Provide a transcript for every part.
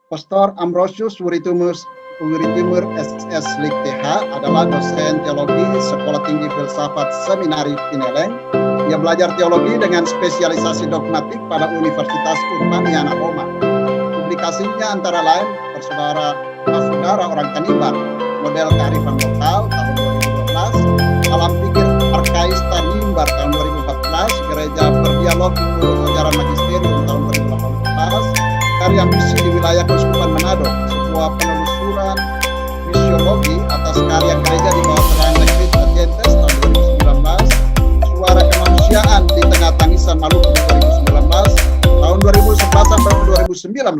Pastor Ambrosius Wuritimur SS Lik TH adalah dosen teologi Sekolah Tinggi Filsafat Seminari Pineleng. Ia belajar teologi dengan spesialisasi dogmatik pada Universitas Urbaniana Roma. Publikasinya antara lain Bersaudara Orang Tanimbar, Model Kearifan Lokal tahun 2012, Alam Pikir Arkais Tanimbar tahun 2014, Gereja Berdialog Menurut Ajaran Magisterium tahun 2018, Karya Misi di Wilayah Keuskupan Manado, sebuah penelusuran misiologi atas karya gereja di bawah terang Negeri Adventist tahun 2019, Suara Kemanusiaan di Tengah Tangisan Maluku 2019, tahun 2011 sampai 2019,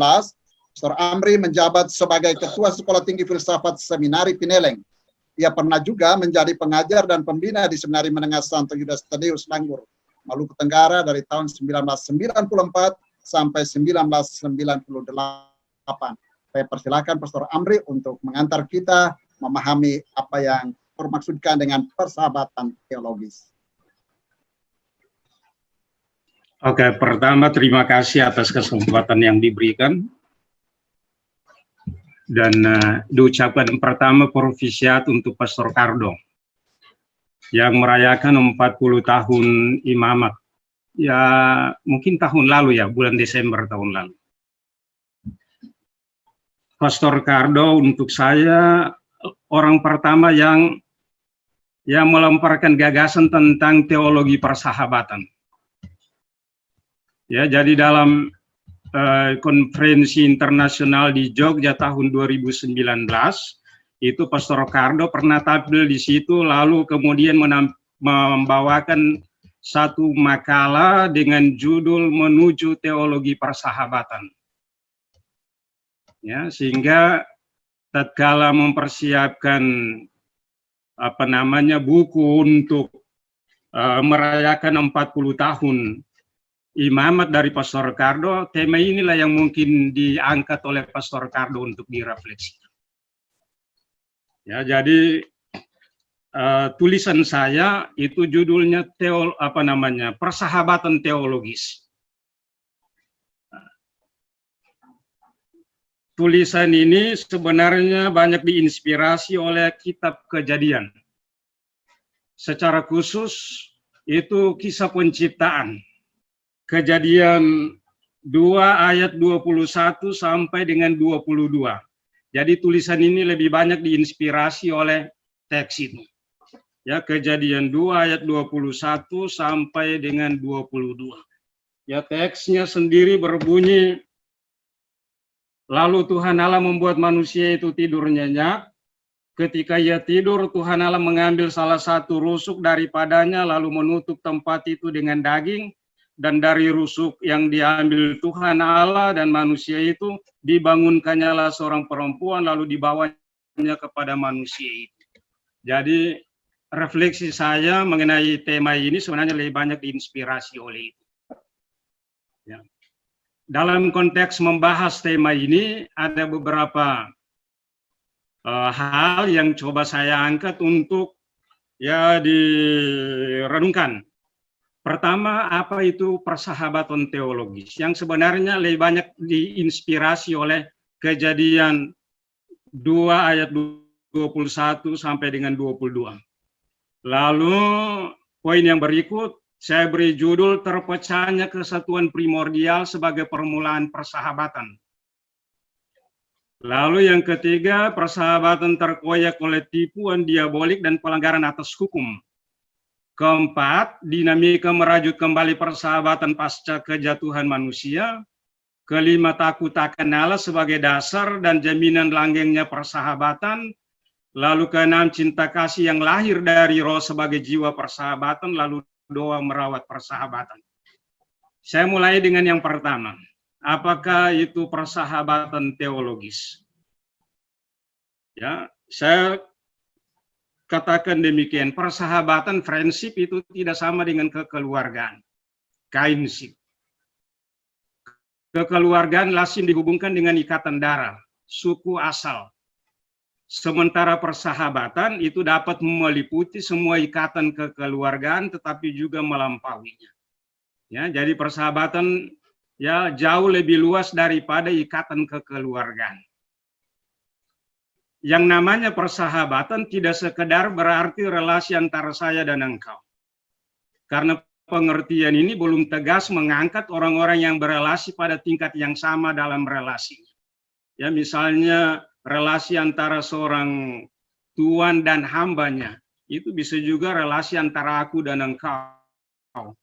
Pastor Amri menjabat sebagai Ketua Sekolah Tinggi Filsafat Seminari Pineleng. Ia pernah juga menjadi pengajar dan pembina di Seminari Menengah Santo Yudas Tadeus Langgur, Maluku Tenggara dari tahun 1994 sampai 1998. Saya persilakan Pastor Amri untuk mengantar kita memahami apa yang dimaksudkan dengan persahabatan teologis. Oke, pertama terima kasih atas kesempatan yang diberikan. Dan diucapkan pertama profisiat untuk Pastor Cardo yang merayakan 40 tahun imamat. Ya mungkin tahun lalu ya, bulan Desember tahun lalu. Pastor Cardo untuk saya orang pertama yang melemparkan gagasan tentang teologi persahabatan. Ya, jadi dalam konferensi internasional di Jogja tahun 2019 itu Pastor Cardo pernah tampil di situ, lalu kemudian membawakan satu makalah dengan judul Menuju Teologi Persahabatan. Ya, sehingga tatkala mempersiapkan buku untuk merayakan 40 tahun imamat dari Pastor Cardo, tema inilah yang mungkin diangkat oleh Pastor Cardo untuk direfleksikan. Ya, jadi tulisan saya itu judulnya persahabatan teologis. Tulisan ini sebenarnya banyak diinspirasi oleh kitab Kejadian. Secara khusus itu kisah penciptaan. Kejadian 2 ayat 21 sampai dengan 22. Jadi tulisan ini lebih banyak diinspirasi oleh teks itu. Ya, Kejadian 2 ayat 21 sampai dengan 22. Ya, teksnya sendiri berbunyi, lalu Tuhan Allah membuat manusia itu tidur nyenyak. Ketika ia tidur, Tuhan Allah mengambil salah satu rusuk daripadanya lalu menutup tempat itu dengan daging. Dan dari rusuk yang diambil Tuhan Allah dan manusia itu dibangunkannyalah seorang perempuan lalu dibawanya kepada manusia itu. Jadi refleksi saya mengenai tema ini sebenarnya lebih banyak diinspirasi oleh itu. Ya. Dalam konteks membahas tema ini ada beberapa hal yang coba saya angkat untuk ya direnungkan. Pertama, apa itu persahabatan teologis? Yang sebenarnya lebih banyak diinspirasi oleh Kejadian 2 ayat 21 sampai dengan 22. Lalu poin yang berikut, saya beri judul terpecahnya kesatuan primordial sebagai permulaan persahabatan. Lalu yang ketiga, persahabatan terkoyak oleh tipuan diabolik dan pelanggaran atas hukum. Keempat, dinamika merajut kembali persahabatan pasca kejatuhan manusia. Kelima, takut akan Allah sebagai dasar dan jaminan langgengnya persahabatan. Lalu keenam, cinta kasih yang lahir dari roh sebagai jiwa persahabatan. Lalu doa merawat persahabatan. Saya mulai dengan yang pertama. Apakah itu persahabatan teologis? Ya, saya katakan demikian, persahabatan, friendship itu tidak sama dengan kekeluargaan, kinship. Kekeluargaan lazim dihubungkan dengan ikatan darah, suku asal. Sementara persahabatan itu dapat meliputi semua ikatan kekeluargaan tetapi juga melampauinya. Ya, jadi persahabatan ya jauh lebih luas daripada ikatan kekeluargaan. Yang namanya persahabatan tidak sekedar berarti relasi antara saya dan engkau. Karena pengertian ini belum tegas mengangkat orang-orang yang berelasi pada tingkat yang sama dalam relasi. Ya, misalnya relasi antara seorang tuan dan hambanya, itu bisa juga relasi antara aku dan engkau.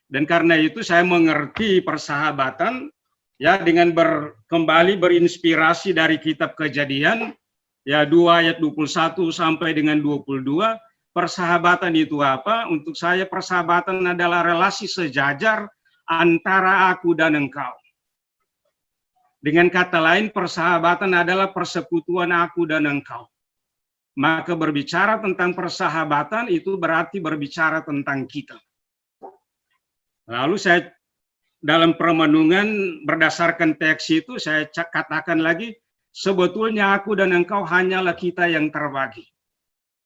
Dan karena itu saya mengerti persahabatan ya dengan kembali berinspirasi dari kitab Kejadian ya 2 ayat 21 sampai dengan 22. Persahabatan itu apa? Untuk saya persahabatan adalah relasi sejajar antara aku dan engkau. Dengan kata lain, persahabatan adalah persekutuan aku dan engkau. Maka berbicara tentang persahabatan itu berarti berbicara tentang kita. Lalu saya dalam permenungan berdasarkan teks itu saya katakan lagi, sebetulnya aku dan engkau hanyalah kita yang terbagi,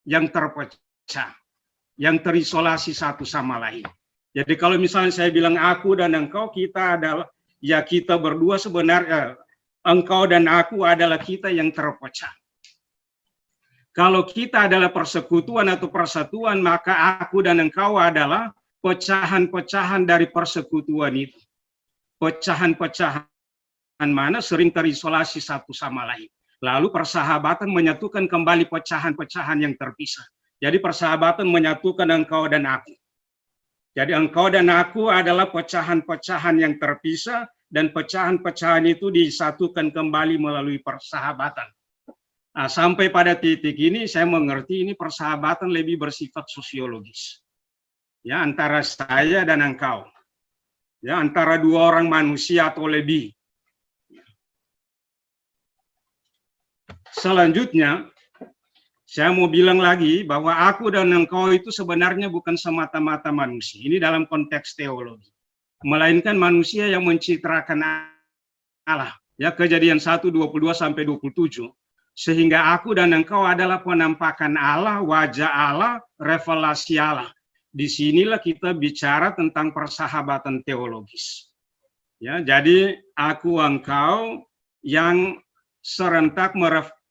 yang terpecah, yang terisolasi satu sama lain. Jadi kalau misalnya saya bilang aku dan engkau, kita adalah, ya kita berdua sebenarnya, engkau dan aku adalah kita yang terpecah. Kalau kita adalah persekutuan atau persatuan, maka aku dan engkau adalah pecahan-pecahan dari persekutuan itu. Pecahan-pecahan mana sering terisolasi satu sama lain. Lalu persahabatan menyatukan kembali pecahan-pecahan yang terpisah. Jadi persahabatan menyatukan engkau dan aku. Jadi engkau dan aku adalah pecahan-pecahan yang terpisah dan pecahan-pecahan itu disatukan kembali melalui persahabatan. Nah, sampai pada titik ini saya mengerti ini persahabatan lebih bersifat sosiologis. Ya, antara saya dan engkau. Ya, antara dua orang manusia atau lebih. Selanjutnya, saya mau bilang lagi bahwa aku dan engkau itu sebenarnya bukan semata-mata manusia. Ini dalam konteks teologi. Melainkan manusia yang mencitrakan Allah. Ya, Kejadian 1, 22 sampai 27. Sehingga aku dan engkau adalah penampakan Allah, wajah Allah, revelasi Allah. Disinilah kita bicara tentang persahabatan teologis. Ya, jadi aku engkau yang serentak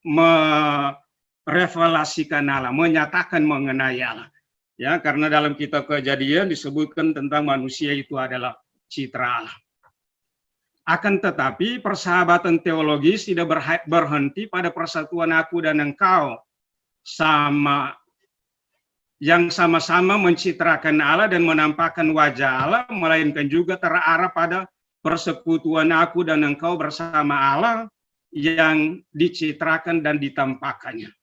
merevelasikan Allah, menyatakan mengenai Allah. Ya, karena dalam kitab Kejadian disebutkan tentang manusia itu adalah citra Allah. Akan tetapi persahabatan teologis tidak berhenti pada persatuan aku dan engkau yang sama-sama mencitrakan Allah dan menampakkan wajah Allah, melainkan juga terarah pada persekutuan aku dan engkau bersama Allah yang dicitrakan dan ditampakkannya.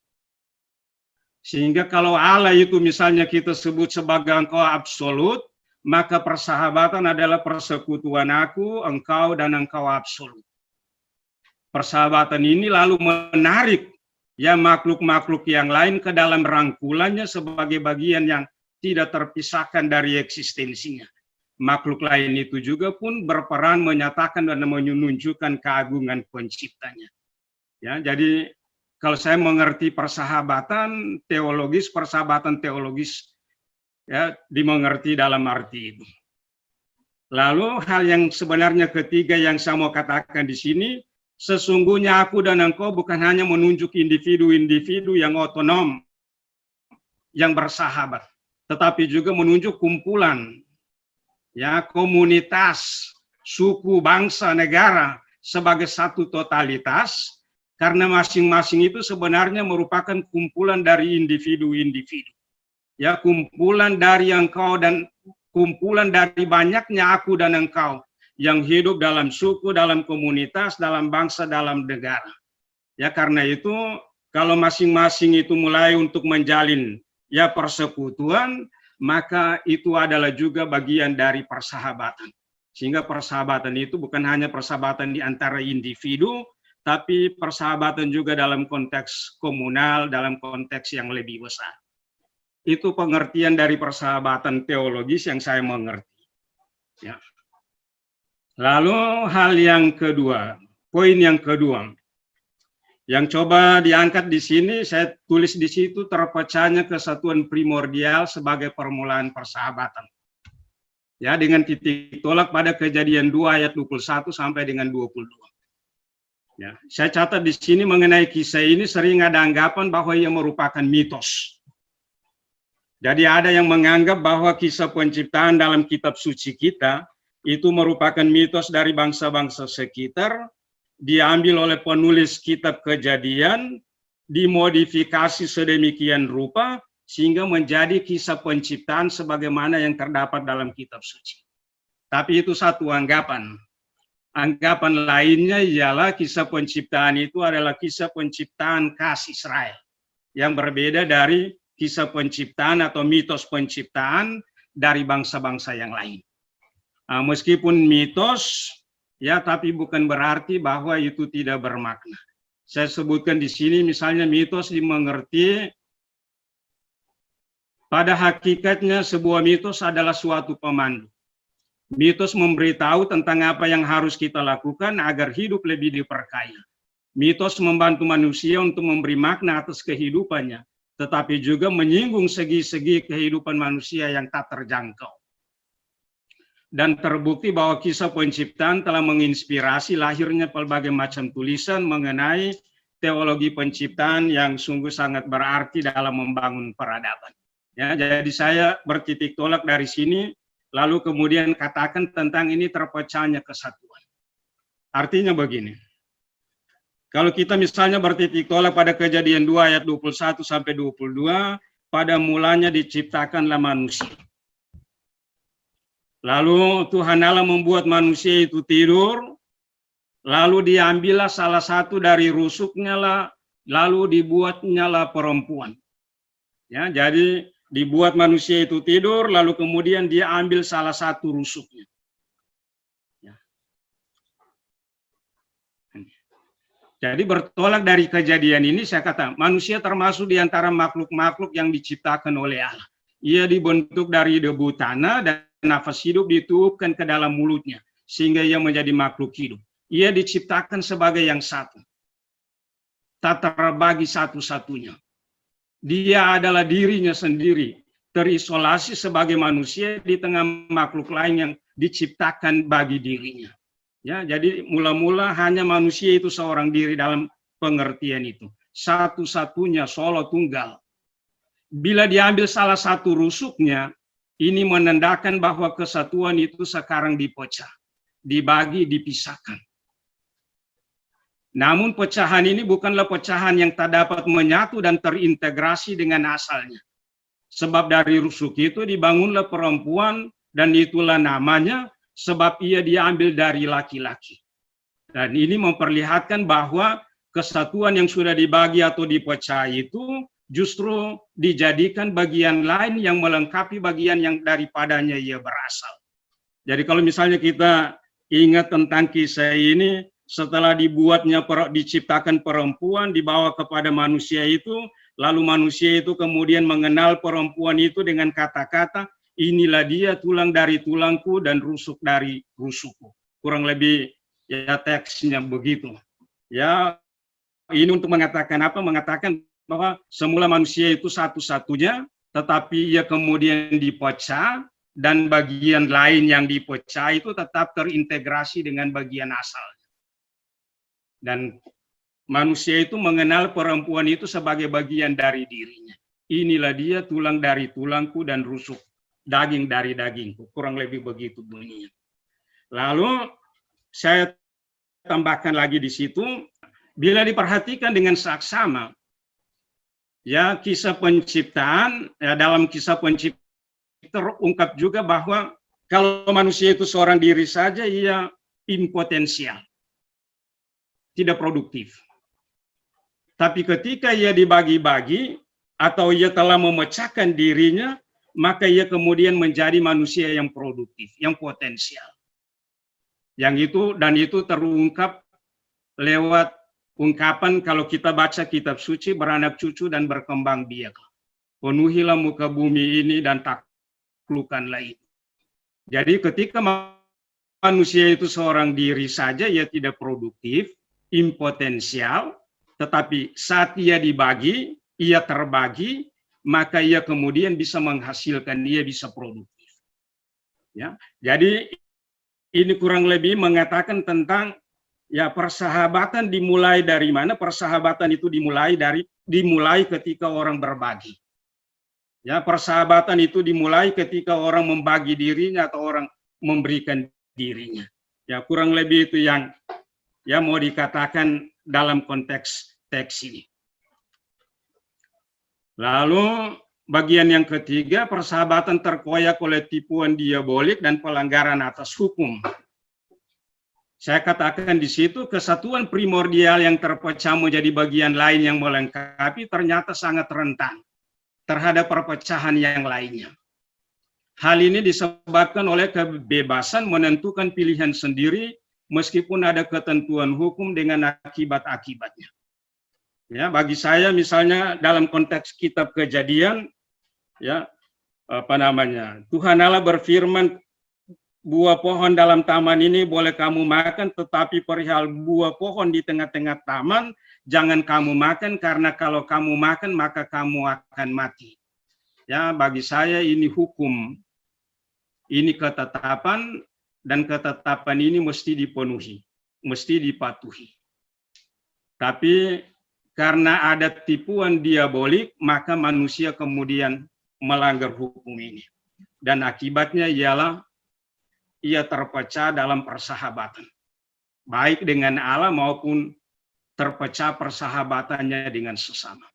Sehingga kalau Allah itu misalnya kita sebut sebagai engkau absolut, maka persahabatan adalah persekutuan aku, engkau, dan engkau absolut. Persahabatan ini lalu menarik ya makhluk-makhluk yang lain ke dalam rangkulannya sebagai bagian yang tidak terpisahkan dari eksistensinya. Makhluk lain itu juga pun berperan menyatakan dan menunjukkan keagungan penciptanya. Ya, jadi kalau saya mengerti persahabatan teologis ya dimengerti dalam arti itu. Lalu hal yang sebenarnya ketiga yang saya mau katakan di sini, sesungguhnya aku dan engkau bukan hanya menunjuk individu-individu yang otonom, yang bersahabat, tetapi juga menunjuk kumpulan, ya komunitas, suku, bangsa, negara sebagai satu totalitas, karena masing-masing itu sebenarnya merupakan kumpulan dari individu-individu. Ya, kumpulan dari engkau dan kumpulan dari banyaknya aku dan engkau yang hidup dalam suku, dalam komunitas, dalam bangsa, dalam negara. Ya, karena itu kalau masing-masing itu mulai untuk menjalin ya persekutuan, maka itu adalah juga bagian dari persahabatan. Sehingga persahabatan itu bukan hanya persahabatan di antara individu, tapi persahabatan juga dalam konteks komunal, dalam konteks yang lebih besar. Itu pengertian dari persahabatan teologis yang saya mengerti. Ya. Lalu hal yang kedua, poin yang kedua, yang coba diangkat di sini, saya tulis di situ terpecahnya kesatuan primordial sebagai permulaan persahabatan. Ya, dengan titik tolak pada Kejadian 2 ayat 21 sampai dengan 22. Ya, saya catat di sini mengenai kisah ini sering ada anggapan bahwa ia merupakan mitos. Jadi ada yang menganggap bahwa kisah penciptaan dalam kitab suci kita itu merupakan mitos dari bangsa-bangsa sekitar, diambil oleh penulis kitab Kejadian, dimodifikasi sedemikian rupa sehingga menjadi kisah penciptaan sebagaimana yang terdapat dalam kitab suci. Tapi itu satu anggapan. Anggapan lainnya ialah kisah penciptaan itu adalah kisah penciptaan khas Israel yang berbeda dari kisah penciptaan atau mitos penciptaan dari bangsa-bangsa yang lain. Meskipun mitos, ya, tapi bukan berarti bahwa itu tidak bermakna. Saya sebutkan di sini misalnya mitos dimengerti pada hakikatnya sebuah mitos adalah suatu pemandu. Mitos memberitahu tentang apa yang harus kita lakukan agar hidup lebih diperkaya. Mitos membantu manusia untuk memberi makna atas kehidupannya, tetapi juga menyinggung segi-segi kehidupan manusia yang tak terjangkau. Dan terbukti bahwa kisah penciptaan telah menginspirasi lahirnya berbagai macam tulisan mengenai teologi penciptaan yang sungguh sangat berarti dalam membangun peradaban. Ya, jadi saya bertitik tolak dari sini, lalu kemudian katakan tentang ini terpecahnya kesatuan. Artinya begini, kalau kita misalnya bertitik tolak pada Kejadian 2 ayat 21 sampai 22, pada mulanya diciptakanlah manusia. Lalu Tuhan Allah membuat manusia itu tidur, lalu diambillah salah satu dari rusuknya lah, lalu dibuatnya lah perempuan. Ya, jadi dibuat manusia itu tidur, lalu kemudian dia ambil salah satu rusuknya. Ya. Jadi bertolak dari kejadian ini, saya kata manusia termasuk di antara makhluk-makhluk yang diciptakan oleh Allah. Ia dibentuk dari debu tanah dan nafas hidup ditiupkan ke dalam mulutnya, sehingga ia menjadi makhluk hidup. Ia diciptakan sebagai yang satu, tak terbagi satu-satunya. Dia adalah dirinya sendiri, terisolasi sebagai manusia di tengah makhluk lain yang diciptakan bagi dirinya. Ya, jadi mula-mula hanya manusia itu seorang diri dalam pengertian itu. Satu-satunya, solo tunggal. Bila diambil salah satu rusuknya, ini menandakan bahwa kesatuan itu sekarang dipecah, dibagi, dipisahkan. Namun pecahan ini bukanlah pecahan yang tak dapat menyatu dan terintegrasi dengan asalnya. Sebab dari rusuk itu dibangunlah perempuan dan itulah namanya, sebab ia diambil dari laki-laki. Dan ini memperlihatkan bahwa kesatuan yang sudah dibagi atau dipecah itu justru dijadikan bagian lain yang melengkapi bagian yang daripadanya ia berasal. Jadi kalau misalnya kita ingat tentang kisah ini, setelah diciptakan perempuan, dibawa kepada manusia itu, lalu manusia itu kemudian mengenal perempuan itu dengan kata-kata, inilah dia tulang dari tulangku dan rusuk dari rusukku. Kurang lebih ya teksnya begitu. Ya, ini untuk mengatakan apa? Mengatakan bahwa semula manusia itu satu-satunya, tetapi ia kemudian dipecah, dan bagian lain yang dipecah itu tetap terintegrasi dengan bagian asal. Dan manusia itu mengenal perempuan itu sebagai bagian dari dirinya. Inilah dia tulang dari tulangku dan rusuk daging dari dagingku. Kurang lebih begitu bunyinya. Lalu saya tambahkan lagi di situ, bila diperhatikan dengan saksama, ya kisah penciptaan, ya dalam kisah penciptaan terungkap juga bahwa kalau manusia itu seorang diri saja, ia impotensial, tidak produktif. Tapi ketika ia dibagi-bagi atau ia telah memecahkan dirinya, maka ia kemudian menjadi manusia yang produktif, yang potensial. Yang itu terungkap lewat ungkapan kalau kita baca kitab suci, beranak cucu dan berkembang biak. Penuhilah muka bumi ini dan taklukkanlah itu. Jadi ketika manusia itu seorang diri saja, ia tidak produktif, impotensial, tetapi saat ia dibagi, ia terbagi, maka ia kemudian bisa menghasilkan, ia bisa produktif. Ya, jadi ini kurang lebih mengatakan tentang ya persahabatan dimulai dari mana? Persahabatan itu dimulai ketika orang berbagi. Ya, persahabatan itu dimulai ketika orang membagi dirinya atau orang memberikan dirinya. Ya, kurang lebih itu yang ya mau dikatakan dalam konteks teks ini. Lalu bagian yang ketiga, persahabatan terkoyak oleh tipuan diabolik dan pelanggaran atas hukum. Saya katakan di situ kesatuan primordial yang terpecah menjadi bagian lain yang melengkapi ternyata sangat rentan terhadap perpecahan yang lainnya. Hal ini disebabkan oleh kebebasan menentukan pilihan sendiri meskipun ada ketentuan hukum dengan akibat-akibatnya. Ya, bagi saya misalnya dalam konteks kitab Kejadian, ya Tuhan Allah berfirman, buah pohon dalam taman ini boleh kamu makan, tetapi perihal buah pohon di tengah-tengah taman jangan kamu makan, karena kalau kamu makan maka kamu akan mati. Ya, bagi saya ini hukum, ini ketetapan, dan ketetapan ini mesti dipenuhi, mesti dipatuhi. Tapi karena ada tipuan diabolik, maka manusia kemudian melanggar hukum ini. Dan akibatnya ialah ia terpecah dalam persahabatan, baik dengan Allah maupun terpecah persahabatannya dengan sesama.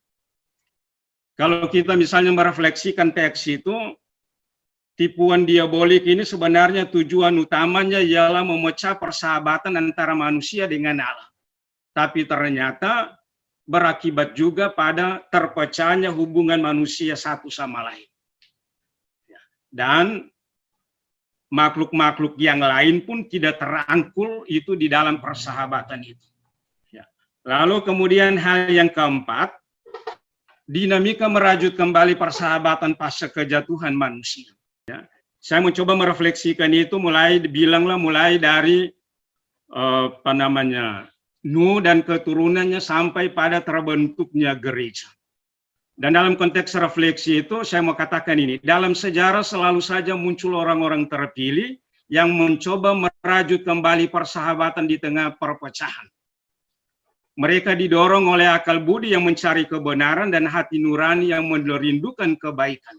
Kalau kita misalnya merefleksikan teks itu, tipuan diabolik ini sebenarnya tujuan utamanya ialah memecah persahabatan antara manusia dengan Allah. Tapi ternyata berakibat juga pada terpecahnya hubungan manusia satu sama lain. Dan makhluk-makhluk yang lain pun tidak terangkul itu di dalam persahabatan itu. Ya. Lalu kemudian hal yang keempat, dinamika merajut kembali persahabatan pasca kejatuhan manusia. Ya. Saya mencoba merefleksikan itu mulai dari Nuh dan keturunannya sampai pada terbentuknya gereja. Dan dalam konteks refleksi itu saya mau katakan ini, dalam sejarah selalu saja muncul orang-orang terpilih yang mencoba merajut kembali persahabatan di tengah perpecahan. Mereka didorong oleh akal budi yang mencari kebenaran dan hati nurani yang merindukan kebaikan,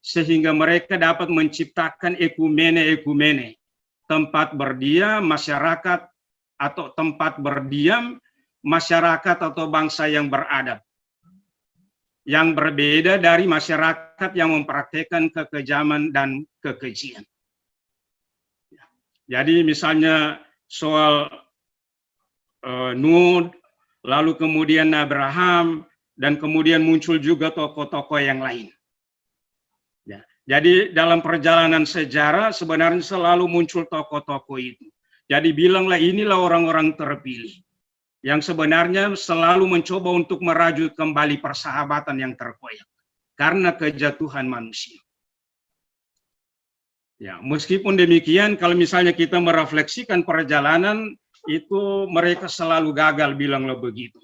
sehingga mereka dapat menciptakan ekumene, tempat berdiam masyarakat atau tempat berdiam masyarakat atau bangsa yang beradab, yang berbeda dari masyarakat yang mempraktekkan kekejaman dan kekejian. Jadi misalnya soal Nuh, lalu kemudian Abraham, dan kemudian muncul juga tokoh-tokoh yang lain. Ya. Jadi dalam perjalanan sejarah sebenarnya selalu muncul tokoh-tokoh itu. Jadi bilanglah inilah orang-orang terpilih yang sebenarnya selalu mencoba untuk merajut kembali persahabatan yang terkoyak karena kejatuhan manusia. Ya, meskipun demikian, kalau misalnya kita merefleksikan perjalanan itu, mereka selalu gagal, bilanglah begitu.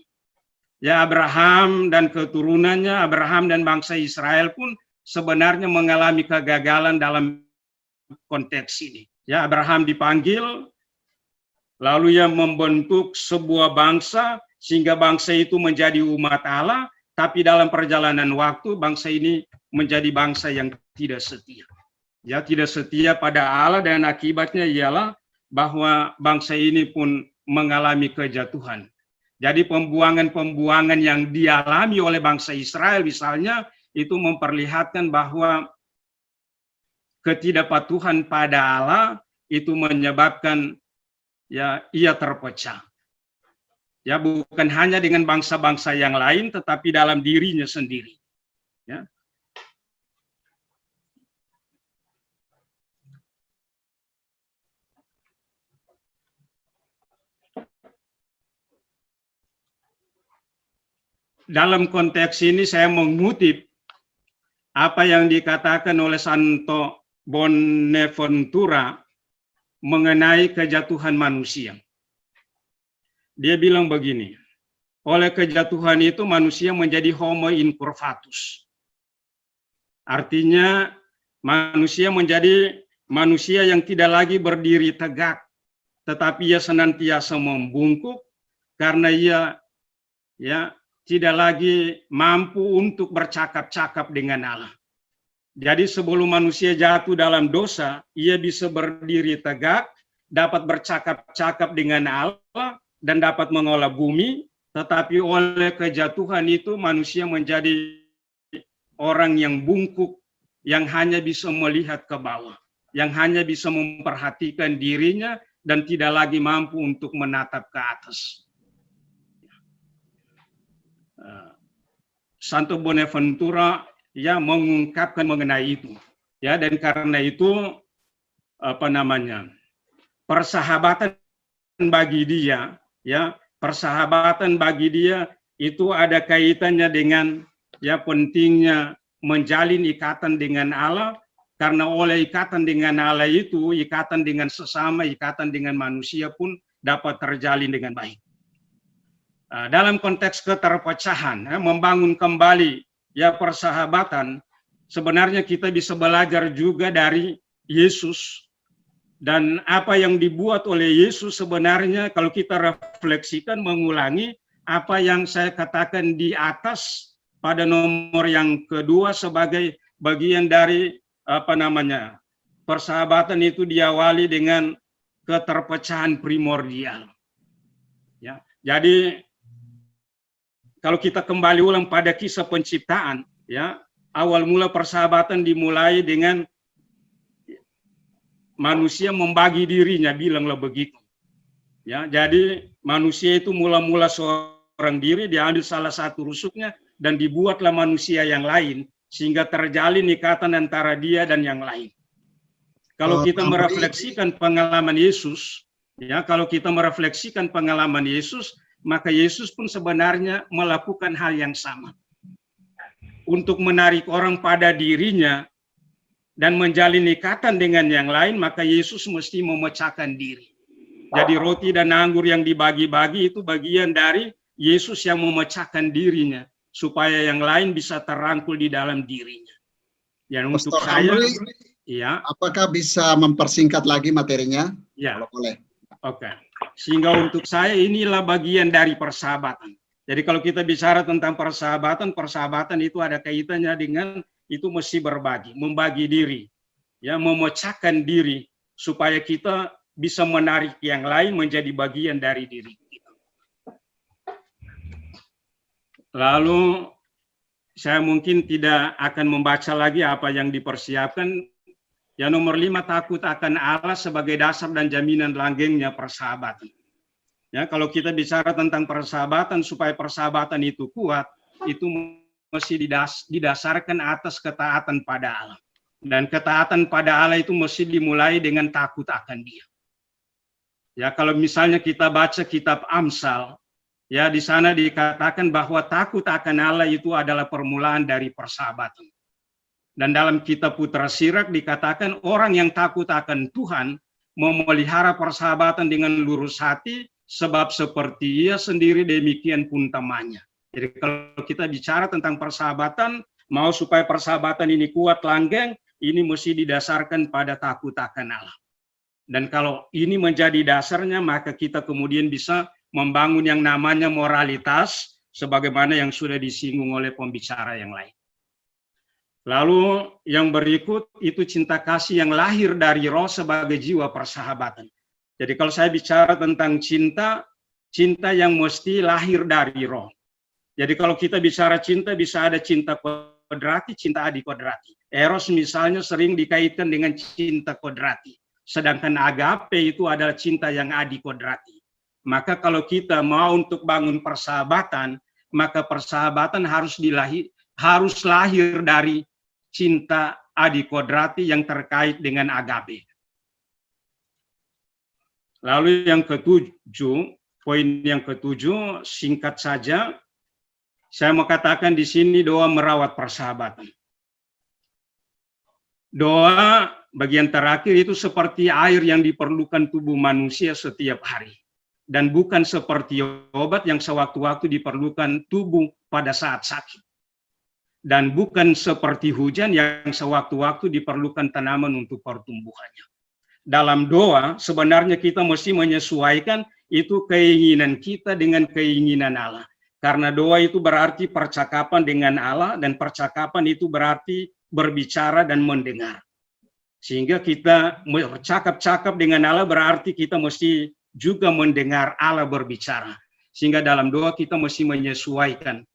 Ya, Abraham dan keturunannya, Abraham dan bangsa Israel pun sebenarnya mengalami kegagalan dalam konteks ini. Ya, Abraham dipanggil, lalu ia membentuk sebuah bangsa, sehingga bangsa itu menjadi umat Allah, tapi dalam perjalanan waktu bangsa ini menjadi bangsa yang tidak setia. Ya, tidak setia pada Allah, dan akibatnya ialah bahwa bangsa ini pun mengalami kejatuhan. Jadi pembuangan-pembuangan yang dialami oleh bangsa Israel misalnya, itu memperlihatkan bahwa ketidakpatuhan pada Allah itu menyebabkan ya ia terpecah. Ya, bukan hanya dengan bangsa-bangsa yang lain, tetapi dalam dirinya sendiri. Ya. Dalam konteks ini saya mengutip apa yang dikatakan oleh Santo Bonaventura mengenai kejatuhan manusia. Dia bilang begini, oleh kejatuhan itu manusia menjadi homo incurvatus. Artinya manusia menjadi manusia yang tidak lagi berdiri tegak, tetapi ia senantiasa membungkuk karena ia tidak lagi mampu untuk bercakap-cakap dengan Allah. Jadi sebelum manusia jatuh dalam dosa, ia bisa berdiri tegak, dapat bercakap-cakap dengan Allah, dan dapat mengolah bumi, tetapi oleh kejatuhan itu manusia menjadi orang yang bungkuk, yang hanya bisa melihat ke bawah, yang hanya bisa memperhatikan dirinya, dan tidak lagi mampu untuk menatap ke atas. Santo Bonaventura mengungkapkan mengenai itu, dan karena itu persahabatan bagi dia, persahabatan bagi dia itu ada kaitannya dengan pentingnya menjalin ikatan dengan Allah, karena oleh ikatan dengan Allah itu, ikatan dengan sesama, ikatan dengan manusia pun dapat terjalin dengan baik. Dalam konteks keterpecahan, membangun kembali persahabatan, sebenarnya kita bisa belajar juga dari Yesus, dan apa yang dibuat oleh Yesus sebenarnya kalau kita refleksikan, mengulangi apa yang saya katakan di atas pada nomor yang kedua sebagai bagian dari persahabatan itu diawali dengan keterpecahan primordial. Jadi kalau kita kembali ulang pada kisah penciptaan, awal mula persahabatan dimulai dengan manusia membagi dirinya, bilanglah begitu. Jadi manusia itu mula-mula seorang diri, diambil salah satu rusuknya dan dibuatlah manusia yang lain, sehingga terjalin ikatan antara dia dan yang lain. Kalau kita merefleksikan pengalaman Yesus, maka Yesus pun sebenarnya melakukan hal yang sama. Untuk menarik orang pada dirinya dan menjalin ikatan dengan yang lain, maka Yesus mesti memecahkan diri. Jadi roti dan anggur yang dibagi-bagi itu bagian dari Yesus yang memecahkan dirinya, supaya yang lain bisa terangkul di dalam dirinya. Dan untuk saya, apakah bisa mempersingkat lagi materinya? Ya, kalau boleh. Oke. Sehingga untuk saya inilah bagian dari persahabatan. Jadi kalau kita bicara tentang persahabatan, persahabatan itu ada kaitannya dengan itu mesti berbagi, membagi diri, memecahkan diri supaya kita bisa menarik yang lain menjadi bagian dari diri kita. Lalu saya mungkin tidak akan membaca lagi apa yang dipersiapkan. Yang nomor 5, takut akan Allah sebagai dasar dan jaminan langgengnya persahabatan. Kalau kita bicara tentang persahabatan, supaya persahabatan itu kuat, itu mesti didasarkan atas ketaatan pada Allah. Dan ketaatan pada Allah itu mesti dimulai dengan takut akan Dia. Kalau misalnya kita baca kitab Amsal, di sana dikatakan bahwa takut akan Allah itu adalah permulaan dari persahabatan. Dan dalam kitab Putra Sirak dikatakan orang yang takut akan Tuhan memelihara persahabatan dengan lurus hati, sebab seperti Ia sendiri demikian pun temannya. Jadi kalau kita bicara tentang persahabatan, mau supaya persahabatan ini kuat langgeng, ini mesti didasarkan pada takut akan Allah. Dan kalau ini menjadi dasarnya, maka kita kemudian bisa membangun yang namanya moralitas, sebagaimana yang sudah disinggung oleh pembicara yang lain. Lalu yang berikut itu cinta kasih yang lahir dari roh sebagai jiwa persahabatan. Jadi kalau saya bicara tentang cinta, cinta yang mesti lahir dari roh. Jadi kalau kita bicara cinta, bisa ada cinta kodrati, cinta adikodrati. Eros misalnya sering dikaitkan dengan cinta kodrati. Sedangkan agape itu adalah cinta yang adikodrati. Maka kalau kita mau untuk bangun persahabatan, maka persahabatan harus lahir dari cinta adikodrati yang terkait dengan agape. Lalu yang ketujuh, poin yang ketujuh, singkat saja, saya mau katakan di sini doa merawat persahabatan. Doa bagian terakhir itu seperti air yang diperlukan tubuh manusia setiap hari. Dan bukan seperti obat yang sewaktu-waktu diperlukan tubuh pada saat sakit. dan bukan seperti hujan yang sewaktu-waktu diperlukan tanaman untuk pertumbuhannya. Dalam doa sebenarnya kita mesti menyesuaikan itu keinginan kita dengan keinginan Allah. Karena doa itu berarti percakapan dengan Allah, dan percakapan itu berarti berbicara dan mendengar. Sehingga kita bercakap-cakap dengan Allah berarti kita mesti juga mendengar Allah berbicara. Sehingga dalam doa kita mesti menyesuaikan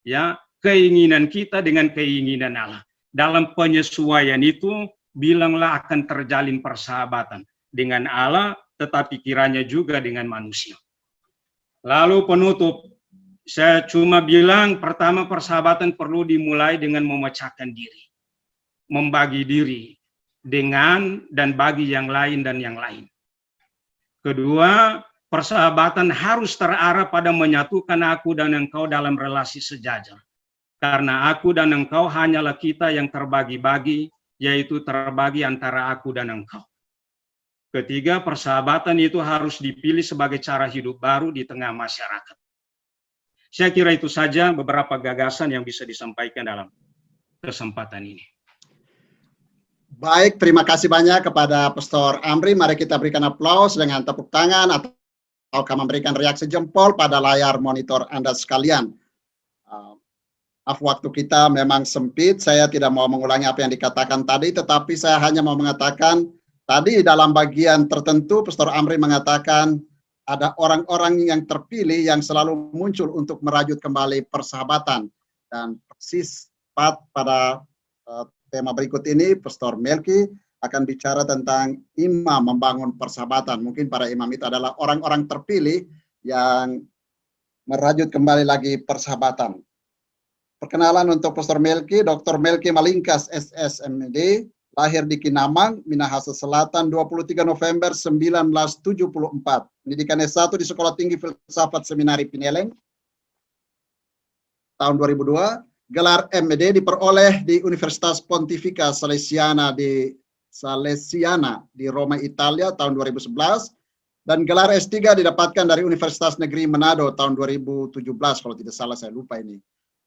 ya keinginan kita dengan keinginan Allah. Dalam penyesuaian itu bilanglah akan terjalin persahabatan dengan Allah, tetapi kiranya juga dengan manusia. Lalu penutup, saya cuma bilang pertama persahabatan perlu dimulai dengan memecahkan diri, membagi diri dengan dan bagi yang lain dan yang lain. Kedua, persahabatan harus terarah pada menyatukan aku dan engkau dalam relasi sejajar. Karena aku dan engkau hanyalah kita yang terbagi-bagi, yaitu terbagi antara aku dan engkau. Ketiga, persahabatan itu harus dipilih sebagai cara hidup baru di tengah masyarakat. Saya kira itu saja beberapa gagasan yang bisa disampaikan dalam kesempatan ini. Baik, terima kasih banyak kepada Pastor Amri. Mari kita berikan aplaus dengan tepuk tangan atau memberikan reaksi jempol pada layar monitor Anda sekalian. Waktu kita memang sempit, saya tidak mau mengulangi apa yang dikatakan tadi, tetapi saya hanya mau mengatakan, tadi dalam bagian tertentu, Pastor Amri mengatakan, ada orang-orang yang terpilih yang selalu muncul untuk merajut kembali persahabatan. Dan persis pada tema berikut ini, Pastor Melki akan bicara tentang imam membangun persahabatan. Mungkin para imam itu adalah orang-orang terpilih yang merajut kembali lagi persahabatan. Perkenalan untuk Pastor Melki, Dr. Melki Malingkas, SSMD, lahir di Kinamang, Minahasa Selatan, 23 November 1974. Pendidikan S1 di Sekolah Tinggi Filsafat Seminari Pineleng, tahun 2002. Gelar MD diperoleh di Universitas Pontificia Salesiana di Roma, Italia, tahun 2011. Dan gelar S3 didapatkan dari Universitas Negeri Manado, tahun 2017, kalau tidak salah, saya lupa ini.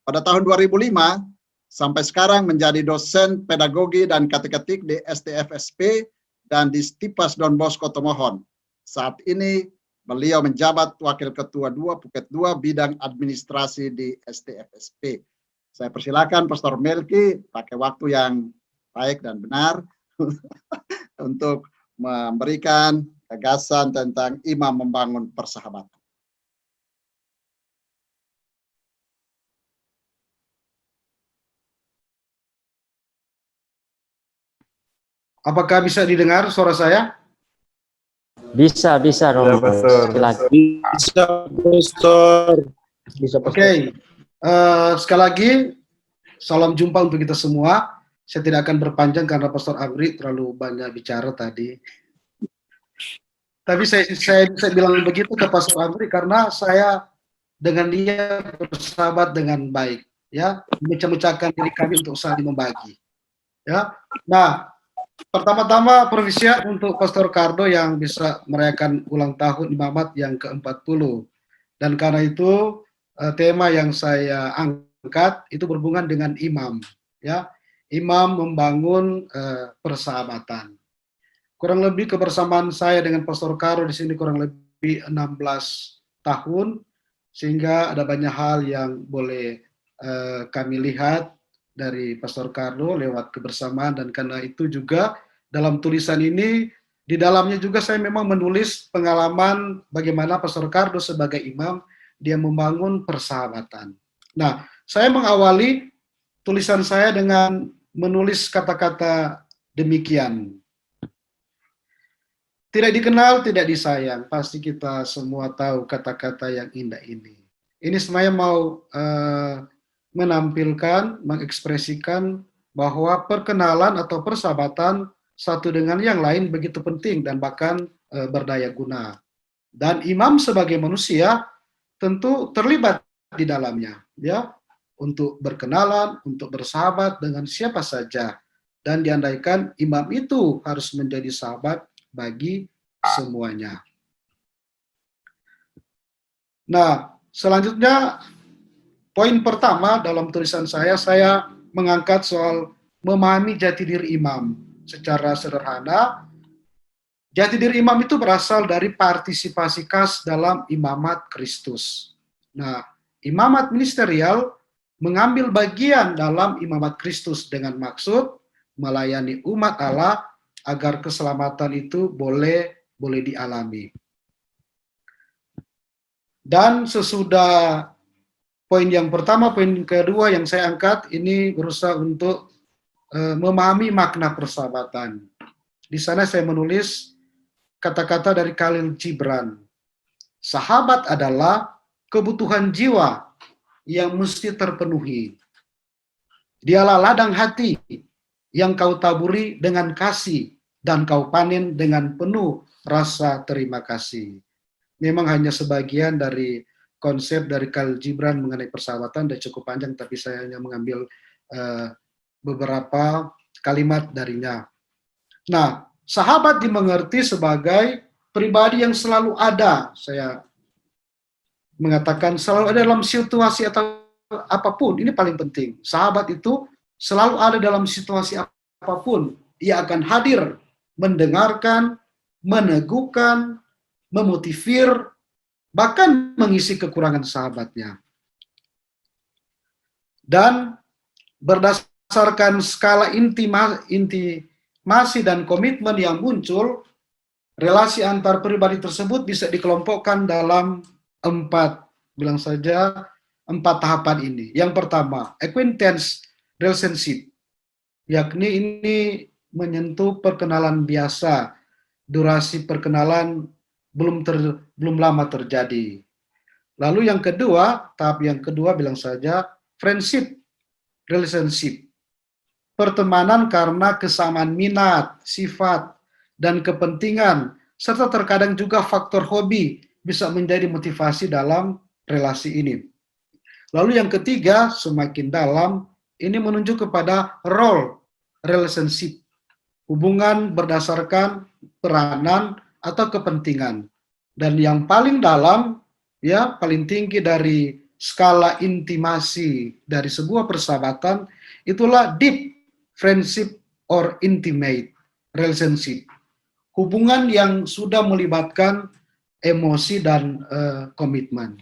Pada tahun 2005, sampai sekarang menjadi dosen pedagogi dan kateketik di STFSP dan di Stipas Don Bosco Tomohon. Saat ini beliau menjabat Wakil Ketua 2 Puket 2 bidang administrasi di STFSP. Saya persilakan Pastor Melki pakai waktu yang baik dan benar untuk memberikan gagasan tentang imam membangun persahabatan. Apakah bisa didengar suara saya? Bisa Romo. Bisa, Pastor. Oke. Sekali lagi, salam jumpa untuk kita semua. Saya tidak akan berpanjang karena Pastor Amri terlalu banyak bicara tadi. Tapi saya bisa bilang begitu ke Pastor Amri karena saya dengan dia bersahabat dengan baik, ya, memecah-mecahkan diri kami untuk saling membagi. Ya. Nah, pertama-tama pervisiat untuk Pastor Cardo yang bisa merayakan ulang tahun imamat yang ke-40. Dan karena itu tema yang saya angkat itu berhubungan dengan imam, ya. Imam membangun persahabatan. Kurang lebih kebersamaan saya dengan Pastor Cardo di sini kurang lebih 16 tahun, sehingga ada banyak hal yang boleh kami lihat dari Pastor Cardo lewat kebersamaan. Dan karena itu juga dalam tulisan ini, di dalamnya juga saya memang menulis pengalaman bagaimana Pastor Cardo sebagai imam, dia membangun persahabatan. Nah, saya mengawali tulisan saya dengan menulis kata-kata demikian. Tidak dikenal, tidak disayang, pasti kita semua tahu kata-kata yang indah ini. Ini semuanya mau menampilkan, mengekspresikan bahwa perkenalan atau persahabatan satu dengan yang lain begitu penting dan bahkan berdaya guna. Dan imam sebagai manusia tentu terlibat di dalamnya, ya, untuk berkenalan, untuk bersahabat dengan siapa saja. Dan diandaikan imam itu harus menjadi sahabat bagi semuanya. Nah, selanjutnya Poin pertama dalam tulisan saya mengangkat soal memahami jati diri imam. Secara sederhana, jati diri imam itu berasal dari partisipasi khas dalam imamat Kristus. Nah, imamat ministerial mengambil bagian dalam imamat Kristus dengan maksud melayani umat Allah agar keselamatan itu boleh dialami. Dan sesudah poin yang pertama, poin kedua yang saya angkat ini berusaha untuk memahami makna persahabatan. Di sana saya menulis kata-kata dari Khalil Gibran. Sahabat adalah kebutuhan jiwa yang mesti terpenuhi. Dialah ladang hati yang kau taburi dengan kasih dan kau panen dengan penuh rasa terima kasih. Memang hanya sebagian dari konsep dari Khalil Gibran mengenai persahabatan, dan cukup panjang, tapi saya hanya mengambil beberapa kalimat darinya. Nah, sahabat dimengerti sebagai pribadi yang selalu ada. Saya mengatakan selalu ada dalam situasi atau apapun. Ini paling penting. Sahabat itu selalu ada dalam situasi apapun. Ia akan hadir, mendengarkan, meneguhkan, memotivir, bahkan mengisi kekurangan sahabatnya. Dan berdasarkan skala intimasi dan komitmen yang muncul, relasi antar pribadi tersebut bisa dikelompokkan dalam 4 tahapan ini. Yang pertama, acquaintance relationship, yakni ini menyentuh perkenalan biasa, durasi perkenalan belum lama terjadi. Lalu yang kedua, tahap yang kedua bilang saja friendship relationship, pertemanan karena kesamaan minat, sifat, dan kepentingan, serta terkadang juga faktor hobi bisa menjadi motivasi dalam relasi ini. Lalu yang ketiga, semakin dalam, ini menunjuk kepada role relationship, hubungan berdasarkan peranan atau kepentingan. Dan yang paling dalam, ya paling tinggi dari skala intimasi dari sebuah persahabatan, itulah deep friendship or intimate relationship. Hubungan yang sudah melibatkan emosi dan komitmen.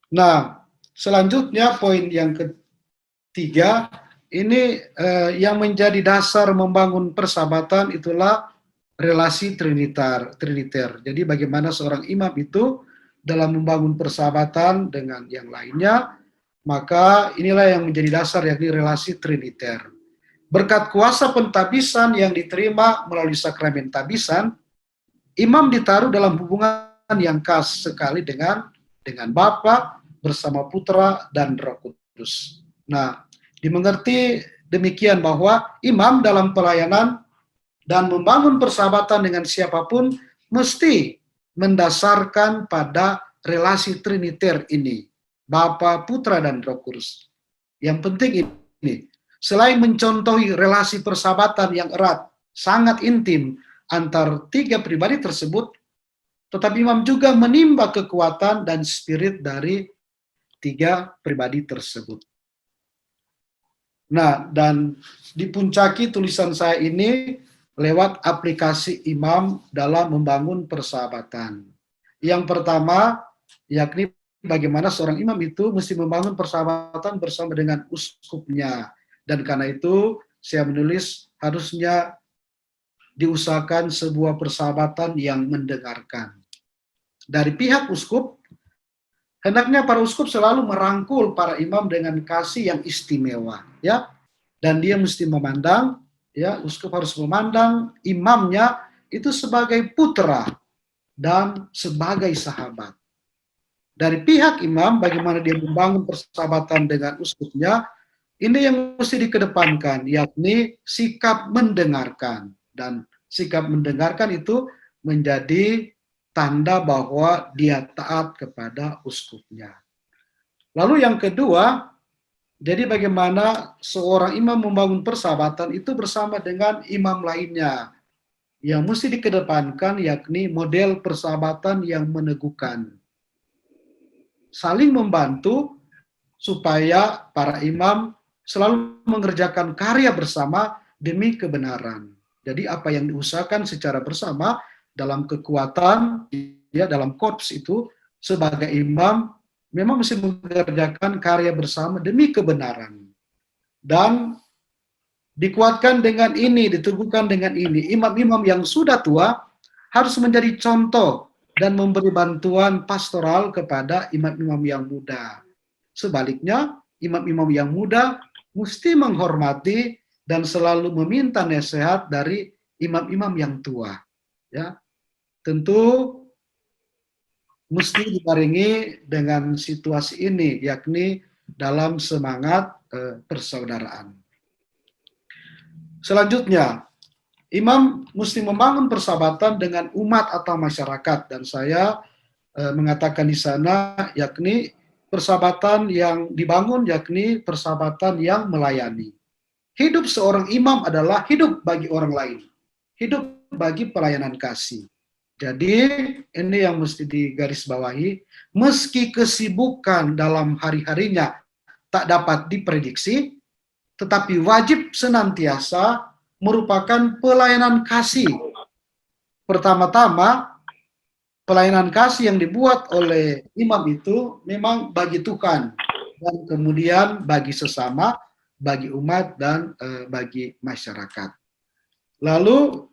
Nah, selanjutnya poin yang ketiga, ini yang menjadi dasar membangun persahabatan itulah relasi triniter. Jadi bagaimana seorang imam itu dalam membangun persahabatan dengan yang lainnya, maka inilah yang menjadi dasar, yakni relasi triniter. Berkat kuasa pentabisan yang diterima melalui sakramen tabisan, imam ditaruh dalam hubungan yang khas sekali dengan Bapa bersama Putra dan Roh Kudus. Nah, dimengerti demikian bahwa imam dalam pelayanan dan membangun persahabatan dengan siapapun mesti mendasarkan pada relasi triniter ini, Bapa, Putra, dan Roh Kudus. Yang penting ini, selain mencontohi relasi persahabatan yang erat, sangat intim antar tiga pribadi tersebut, tetapi imam juga menimba kekuatan dan spirit dari tiga pribadi tersebut. Nah, dan dipuncaki tulisan saya ini lewat aplikasi imam dalam membangun persahabatan. Yang pertama, yakni bagaimana seorang imam itu mesti membangun persahabatan bersama dengan uskupnya. Dan karena itu, saya menulis harusnya diusahakan sebuah persahabatan yang mendengarkan. Dari pihak uskup, hendaknya para uskup selalu merangkul para imam dengan kasih yang istimewa, ya. Dan dia mesti memandang, ya, uskup harus memandang imamnya itu sebagai putra dan sebagai sahabat. Dari pihak imam, bagaimana dia membangun persahabatan dengan uskupnya, ini yang mesti dikedepankan, yakni sikap mendengarkan. Dan sikap mendengarkan itu menjadi tanda bahwa dia taat kepada uskupnya. Lalu yang kedua, jadi bagaimana seorang imam membangun persahabatan itu bersama dengan imam lainnya. Yang mesti dikedepankan yakni model persahabatan yang meneguhkan. Saling membantu supaya para imam selalu mengerjakan karya bersama demi kebenaran. Jadi apa yang diusahakan secara bersama dalam kekuatan, ya dalam korps itu, sebagai imam memang mesti mengerjakan karya bersama demi kebenaran. Dan dikuatkan dengan ini, diteguhkan dengan ini, imam-imam yang sudah tua harus menjadi contoh dan memberi bantuan pastoral kepada imam-imam yang muda. Sebaliknya, imam-imam yang muda mesti menghormati dan selalu meminta nasihat dari imam-imam yang tua. Ya, tentu mesti dibarengi dengan situasi ini, yakni dalam semangat persaudaraan. Selanjutnya, imam mesti membangun persahabatan dengan umat atau masyarakat, dan saya mengatakan di sana yakni persahabatan yang dibangun yakni persahabatan yang melayani. Hidup seorang imam adalah hidup bagi orang lain, hidup bagi pelayanan kasih. Jadi ini yang mesti digarisbawahi, meski kesibukan dalam hari-harinya tak dapat diprediksi, tetapi wajib senantiasa merupakan pelayanan kasih. Pertama-tama, pelayanan kasih yang dibuat oleh imam itu memang bagi Tuhan, dan kemudian bagi sesama, bagi umat, dan bagi masyarakat. Lalu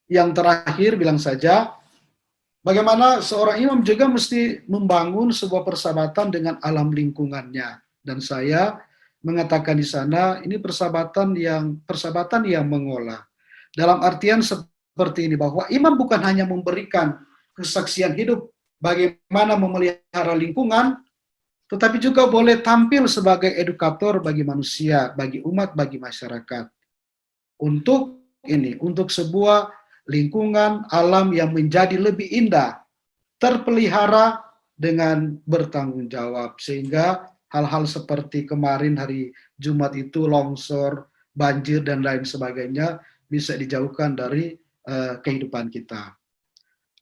yang terakhir bilang saja, bagaimana seorang imam juga mesti membangun sebuah persahabatan dengan alam lingkungannya. Dan saya mengatakan di sana, ini persahabatan yang mengolah. Dalam artian seperti ini, bahwa imam bukan hanya memberikan kesaksian hidup bagaimana memelihara lingkungan, tetapi juga boleh tampil sebagai edukator bagi manusia, bagi umat, bagi masyarakat. Untuk ini, untuk sebuah lingkungan alam yang menjadi lebih indah, terpelihara dengan bertanggung jawab, sehingga hal-hal seperti kemarin hari Jumat itu longsor, banjir, dan lain sebagainya bisa dijauhkan dari kehidupan kita.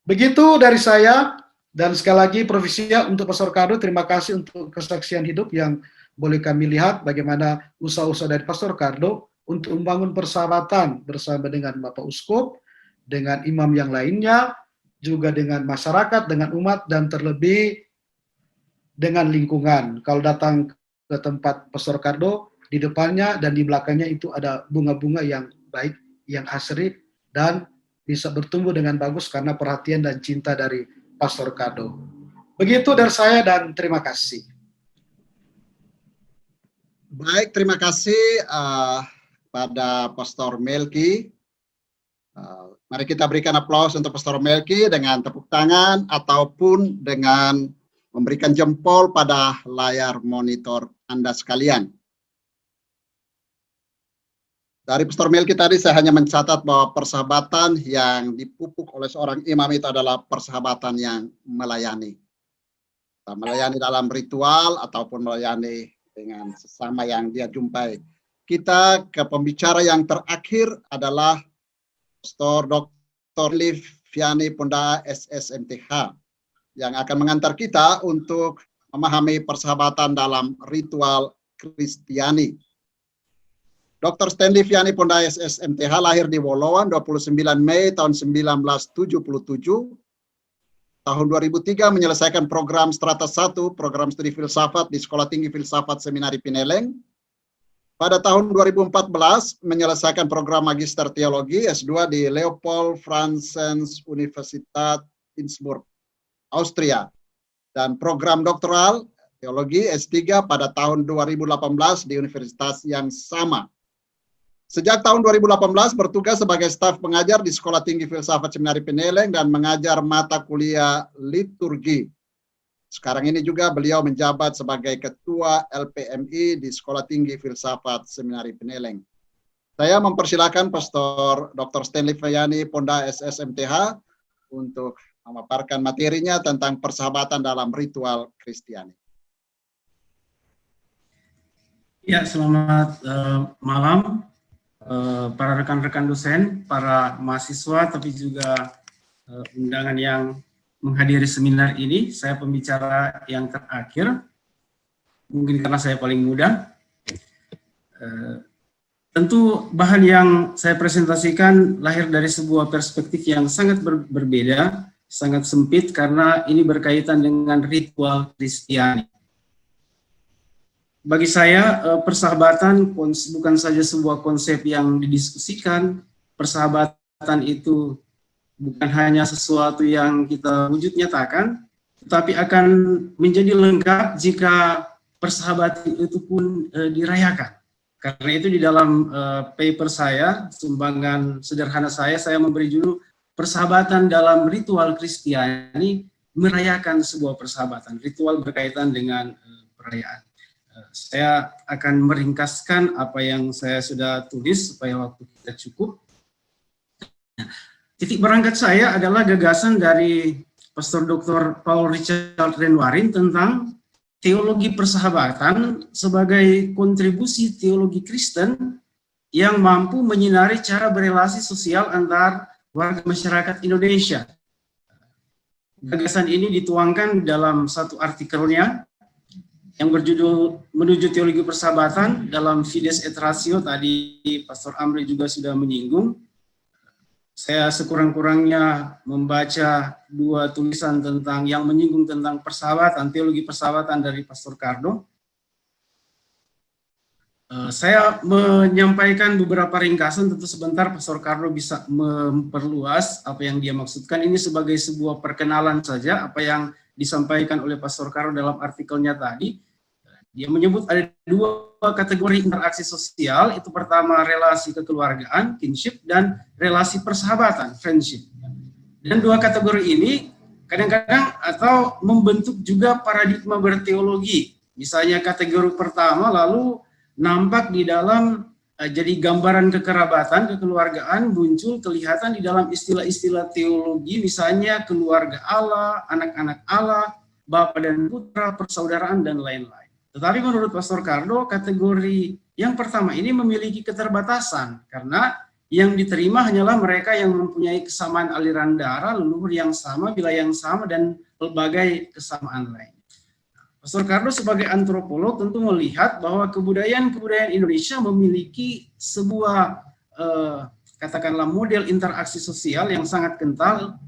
Begitu dari saya, dan sekali lagi Provisia untuk Pastor Cardo, terima kasih untuk kesaksian hidup yang boleh kami lihat bagaimana usaha-usaha dari Pastor Cardo untuk membangun persahabatan bersama dengan Bapak Uskup, dengan imam yang lainnya, juga dengan masyarakat, dengan umat, dan terlebih dengan lingkungan. Kalau datang ke tempat Pastor Cardo, di depannya dan di belakangnya itu ada bunga-bunga yang baik, yang asri, dan bisa bertumbuh dengan bagus karena perhatian dan cinta dari Pastor Cardo. Begitu dari saya, dan terima kasih. Baik, terima kasih pada Pastor Melki. Mari kita berikan aplaus untuk Pastor Melki dengan tepuk tangan ataupun dengan memberikan jempol pada layar monitor Anda sekalian. Dari Pastor Melki tadi saya hanya mencatat bahwa persahabatan yang dipupuk oleh seorang imam itu adalah persahabatan yang melayani. Melayani dalam ritual ataupun melayani dengan sesama yang dia jumpai. Kita ke pembicara yang terakhir adalah Pastor Dr. Liviani Ponda SSMTH. Yang akan mengantar kita untuk memahami persahabatan dalam ritual Kristiani. Dr. Stanley Vianney Ponda SSMTH lahir di Woloan 29 Mei tahun 1977. Tahun 2003 menyelesaikan program Strata 1, program studi filsafat di Sekolah Tinggi Filsafat Seminari Pineleng. Pada tahun 2014 menyelesaikan program Magister Teologi S2 di Leopold Franzens Universität Innsbruck, Austria, dan program doktoral teologi S3 pada tahun 2018 di universitas yang sama. Sejak tahun 2018 bertugas sebagai staf pengajar di Sekolah Tinggi Filsafat Seminari Pineleng dan mengajar mata kuliah liturgi. Sekarang ini juga beliau menjabat sebagai Ketua LPMI di Sekolah Tinggi Filsafat Seminari Pineleng. Saya mempersilakan Pastor Dr. Stanley Vianney Ponda SSMTH untuk memaparkan materinya tentang persahabatan dalam ritual Kristiani. Ya, selamat malam para rekan-rekan dosen, para mahasiswa, tapi juga undangan yang menghadiri seminar ini. Saya pembicara yang terakhir. mungkin karena saya paling muda. Tentu bahan yang saya presentasikan lahir dari sebuah perspektif yang sangat berbeda, sangat sempit karena ini berkaitan dengan ritual Kristiani. Bagi saya, persahabatan bukan saja sebuah konsep yang didiskusikan, persahabatan itu bukan hanya sesuatu yang kita wujud nyatakan, tetapi akan menjadi lengkap jika persahabatan itu pun dirayakan. Karena itu di dalam paper saya, sumbangan sederhana saya memberi judul Persahabatan dalam Ritual Kristiani, merayakan sebuah persahabatan. Ritual berkaitan dengan perayaan. Saya akan meringkaskan apa yang saya sudah tulis supaya waktu kita cukup. Titik berangkat saya adalah gagasan dari Pastor Dr. Paul Richard Renwarin tentang teologi persahabatan sebagai kontribusi teologi Kristen yang mampu menyinari cara berelasi sosial antar warga masyarakat Indonesia. Gagasan ini dituangkan dalam satu artikelnya yang berjudul Menuju Teologi Persahabatan dalam Fides et Ratio, tadi Pastor Amri juga sudah menyinggung. Saya sekurang-kurangnya membaca dua tulisan tentang yang menyinggung tentang persahabatan, teologi persahabatan dari Pastor Cardo. Saya menyampaikan beberapa ringkasan, tentu sebentar Pastor Cardo bisa memperluas apa yang dia maksudkan. Ini sebagai sebuah perkenalan saja apa yang disampaikan oleh Pastor Cardo dalam artikelnya tadi. Dia menyebut ada dua kategori interaksi sosial, itu pertama relasi kekeluargaan, kinship, dan relasi persahabatan, friendship. Dan dua kategori ini kadang-kadang atau membentuk juga paradigma berteologi. Misalnya kategori pertama lalu nampak di dalam jadi gambaran kekerabatan, kekeluargaan muncul kelihatan di dalam istilah-istilah teologi, misalnya keluarga Allah, anak-anak Allah, Bapa dan Putra, persaudaraan, dan lain-lain. Tetapi menurut Pastor Cardo, kategori yang pertama ini memiliki keterbatasan karena yang diterima hanyalah mereka yang mempunyai kesamaan aliran darah, leluhur yang sama, wilayah yang sama, dan berbagai kesamaan lain. Pastor Cardo sebagai antropolog tentu melihat bahwa kebudayaan-kebudayaan Indonesia memiliki sebuah katakanlah model interaksi sosial yang sangat kental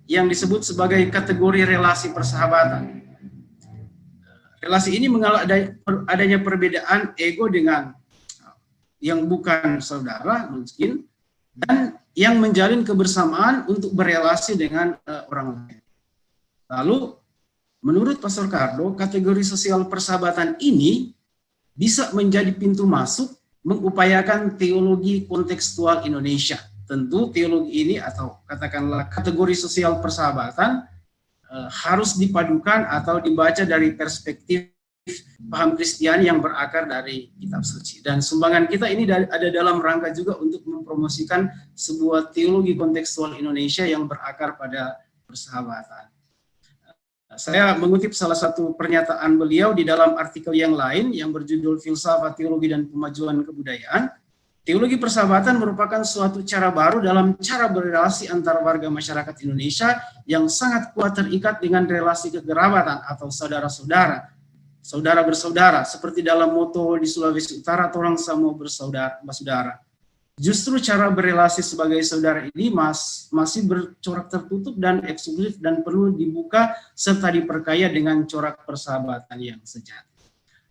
yang disebut sebagai kategori relasi persahabatan. Relasi ini mengalami adanya perbedaan ego dengan yang bukan saudara mungkin, dan yang menjalin kebersamaan untuk berelasi dengan orang lain. Lalu, menurut Pastor Cardo, kategori sosial persahabatan ini bisa menjadi pintu masuk mengupayakan teologi kontekstual Indonesia. Tentu teologi ini atau katakanlah kategori sosial persahabatan harus dipadukan atau dibaca dari perspektif paham Kristiani yang berakar dari kitab suci. Dan sumbangan kita ini ada dalam rangka juga untuk mempromosikan sebuah teologi kontekstual Indonesia yang berakar pada persahabatan. Saya mengutip salah satu pernyataan beliau di dalam artikel yang lain yang berjudul Filsafat Teologi dan Pemajuan Kebudayaan. Teologi persahabatan merupakan suatu cara baru dalam cara berrelasi antar warga masyarakat Indonesia yang sangat kuat terikat dengan relasi kekerabatan atau saudara-saudara, saudara bersaudara, seperti dalam moto di Sulawesi Utara, orang sama bersaudara. Justru cara berrelasi sebagai saudara ini masih bercorak tertutup dan eksklusif dan perlu dibuka serta diperkaya dengan corak persahabatan yang sejati.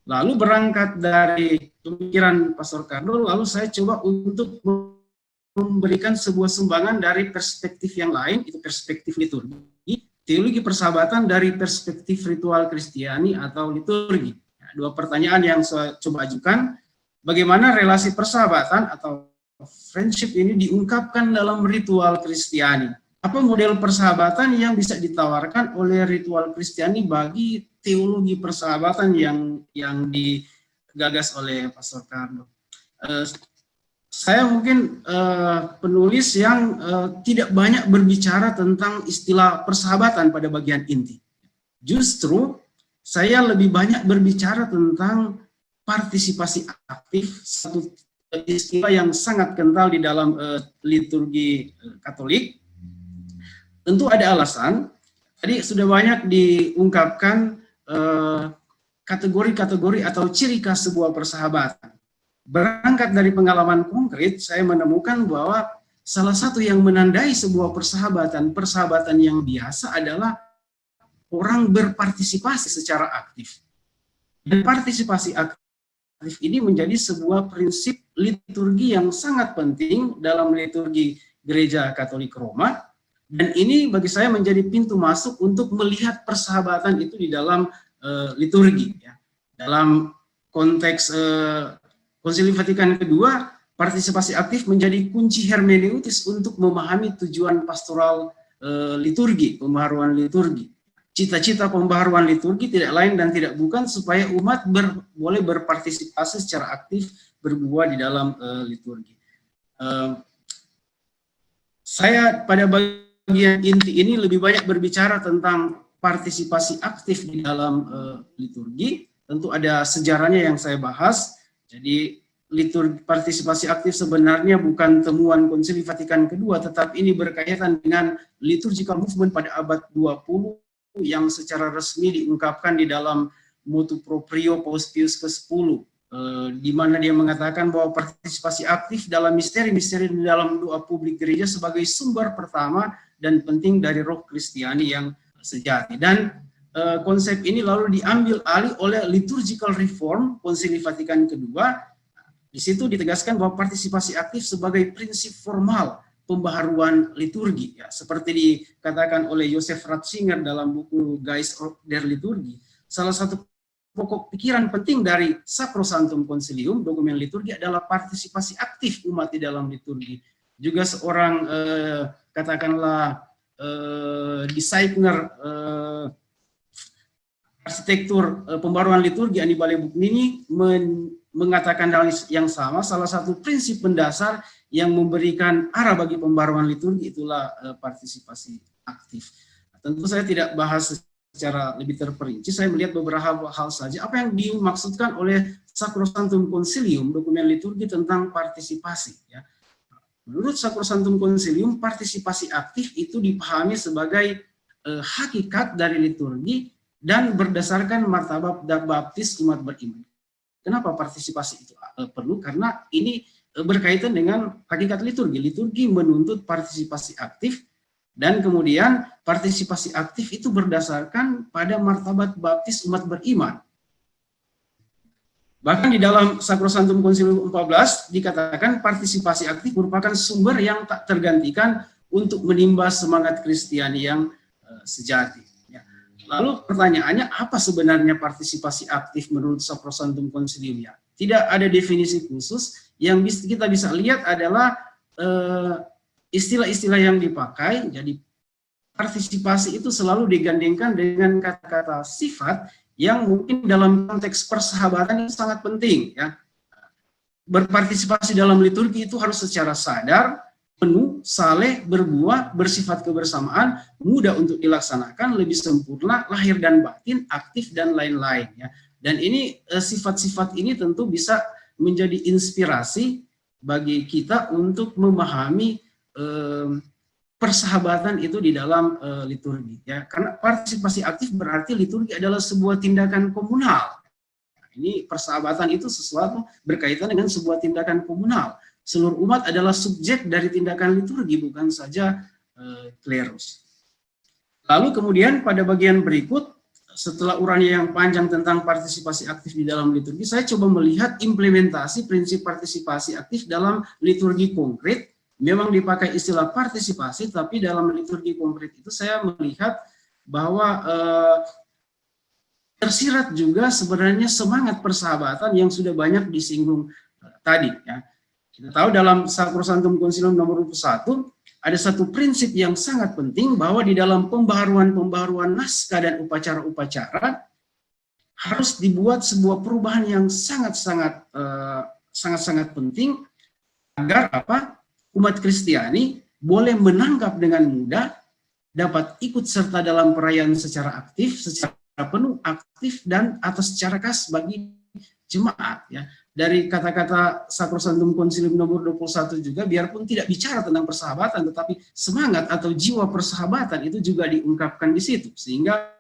Lalu berangkat dari pemikiran Pastor Cardo, lalu saya coba untuk memberikan sebuah sumbangan dari perspektif yang lain, itu perspektif liturgi, teologi persahabatan dari perspektif ritual Kristiani atau liturgi. Nah, dua pertanyaan yang saya coba ajukan, bagaimana relasi persahabatan atau friendship ini diungkapkan dalam ritual Kristiani? Apa model persahabatan yang bisa ditawarkan oleh ritual Kristiani bagi teologi persahabatan yang digagas oleh Pastor Cardo? Saya mungkin penulis yang tidak banyak berbicara tentang istilah persahabatan pada bagian inti. Justru saya lebih banyak berbicara tentang partisipasi aktif, satu istilah yang sangat kental di dalam liturgi Katolik. Tentu ada alasan. Tadi sudah banyak diungkapkan kategori-kategori atau ciri khas sebuah persahabatan. Berangkat dari pengalaman konkret, saya menemukan bahwa salah satu yang menandai sebuah persahabatan yang biasa adalah orang berpartisipasi secara aktif. Dan partisipasi aktif ini menjadi sebuah prinsip liturgi yang sangat penting dalam liturgi Gereja Katolik Roma, dan ini bagi saya menjadi pintu masuk untuk melihat persahabatan itu di dalam liturgi. Ya. Dalam konteks Konsili Vatikan kedua, partisipasi aktif menjadi kunci hermeneutis untuk memahami tujuan pastoral liturgi, pembaharuan liturgi. Cita-cita pembaharuan liturgi tidak lain dan tidak bukan supaya umat boleh berpartisipasi secara aktif berbuah di dalam liturgi. Saya pada bagian inti ini lebih banyak berbicara tentang partisipasi aktif di dalam liturgi. Tentu ada sejarahnya yang saya bahas. Jadi liturgi partisipasi aktif sebenarnya bukan temuan Konsili Vatikan kedua, tetapi ini berkaitan dengan liturgical movement pada abad 20 yang secara resmi diungkapkan di dalam Motu Proprio Paus Pius ke-10, di mana dia mengatakan bahwa partisipasi aktif dalam misteri-misteri di dalam doa publik gereja sebagai sumber pertama dan penting dari roh Kristiani yang sejati. Dan konsep ini lalu diambil alih oleh liturgical reform Konsili Vatikan kedua. Di situ ditegaskan bahwa partisipasi aktif sebagai prinsip formal pembaharuan liturgi, ya, seperti dikatakan oleh Joseph Ratzinger dalam buku Geist der Liturgi. Salah satu pokok pikiran penting dari Sacrosanctum Concilium, dokumen liturgi, adalah partisipasi aktif umat di dalam liturgi. Juga seorang katakanlah desainer arsitektur pembaruan liturgi, Annibale Bugnini, mengatakan hal yang sama. Salah satu prinsip mendasar yang memberikan arah bagi pembaruan liturgi itulah partisipasi aktif. Tentu saya tidak bahas secara lebih terperinci, saya melihat beberapa hal saja. Apa yang dimaksudkan oleh Sacrosanctum Concilium, dokumen liturgi tentang partisipasi. Ya. Menurut Sacrosanctum Concilium, partisipasi aktif itu dipahami sebagai hakikat dari liturgi dan berdasarkan martabat baptis umat beriman. Kenapa partisipasi itu perlu? Karena ini berkaitan dengan hakikat liturgi. Liturgi menuntut partisipasi aktif, dan kemudian partisipasi aktif itu berdasarkan pada martabat baptis umat beriman. Bahkan di dalam Sacrosanctum Concilium 14 dikatakan partisipasi aktif merupakan sumber yang tak tergantikan untuk menimba semangat Kristiani yang sejati. Lalu pertanyaannya, apa sebenarnya partisipasi aktif menurut Sacrosanctum Concilium? Ya, tidak ada definisi khusus. Yang kita bisa lihat adalah istilah-istilah yang dipakai. Jadi partisipasi itu selalu digandengkan dengan kata-kata sifat yang mungkin dalam konteks persahabatan itu sangat penting. Ya. Berpartisipasi dalam liturgi itu harus secara sadar, penuh, saleh, berbuah, bersifat kebersamaan, mudah untuk dilaksanakan, lebih sempurna, lahir dan batin, aktif, dan lain-lain. Ya. Dan ini sifat-sifat ini tentu bisa menjadi inspirasi bagi kita untuk memahami persahabatan itu di dalam liturgi. Ya. Karena partisipasi aktif berarti liturgi adalah sebuah tindakan komunal. Ini persahabatan itu sesuatu berkaitan dengan sebuah tindakan komunal. Seluruh umat adalah subjek dari tindakan liturgi, bukan saja klerus. Lalu kemudian pada bagian berikut, setelah uraian yang panjang tentang partisipasi aktif di dalam liturgi, saya coba melihat implementasi prinsip partisipasi aktif dalam liturgi konkret. Memang dipakai istilah partisipasi, tapi dalam liturgi konkret itu saya melihat bahwa tersirat juga sebenarnya semangat persahabatan yang sudah banyak disinggung tadi. Ya. Kita tahu dalam Sacrosanctum Concilium nomor 21 ada satu prinsip yang sangat penting, bahwa di dalam pembaharuan naskah dan upacara-upacara harus dibuat sebuah perubahan yang sangat-sangat penting agar umat Kristiani boleh menangkap dengan mudah, dapat ikut serta dalam perayaan secara aktif, secara penuh, aktif, dan atau secara khas bagi jemaat. Ya. Dari kata-kata Sacrosanctum Concilium nomor 21 juga, biarpun tidak bicara tentang persahabatan, tetapi semangat atau jiwa persahabatan itu juga diungkapkan di situ. Sehingga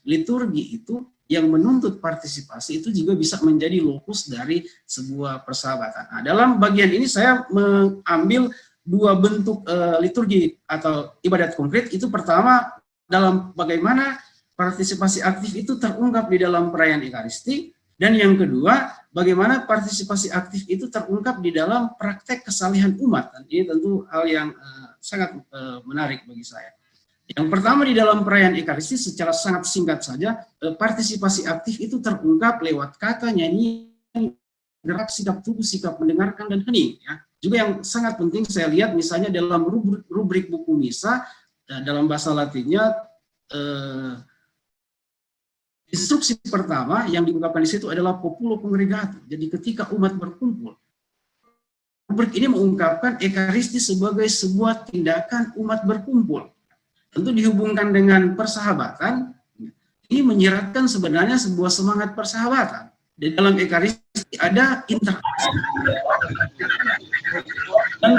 liturgi itu yang menuntut partisipasi itu juga bisa menjadi lokus dari sebuah persahabatan. Nah, dalam bagian ini saya mengambil dua bentuk liturgi atau ibadat konkret. Itu pertama, dalam bagaimana partisipasi aktif itu terungkap di dalam perayaan Ekaristi, dan yang kedua, bagaimana partisipasi aktif itu terungkap di dalam praktek kesalihan umat. Dan ini tentu hal yang sangat menarik bagi saya. Yang pertama, di dalam perayaan Ekaristi secara sangat singkat saja, partisipasi aktif itu terungkap lewat kata, nyanyian, gerak, sikap tubuh, sikap mendengarkan, dan hening. Ya. Juga yang sangat penting saya lihat misalnya dalam rubrik buku misa, dalam bahasa Latinnya, instruksi pertama yang diungkapkan di situ adalah populo congregatum. Jadi ketika umat berkumpul, rubrik ini mengungkapkan Ekaristi sebagai sebuah tindakan umat berkumpul. Tentu dihubungkan dengan persahabatan, ini menyiratkan sebenarnya sebuah semangat persahabatan. Di dalam Ekaristi ada interaksi. Dan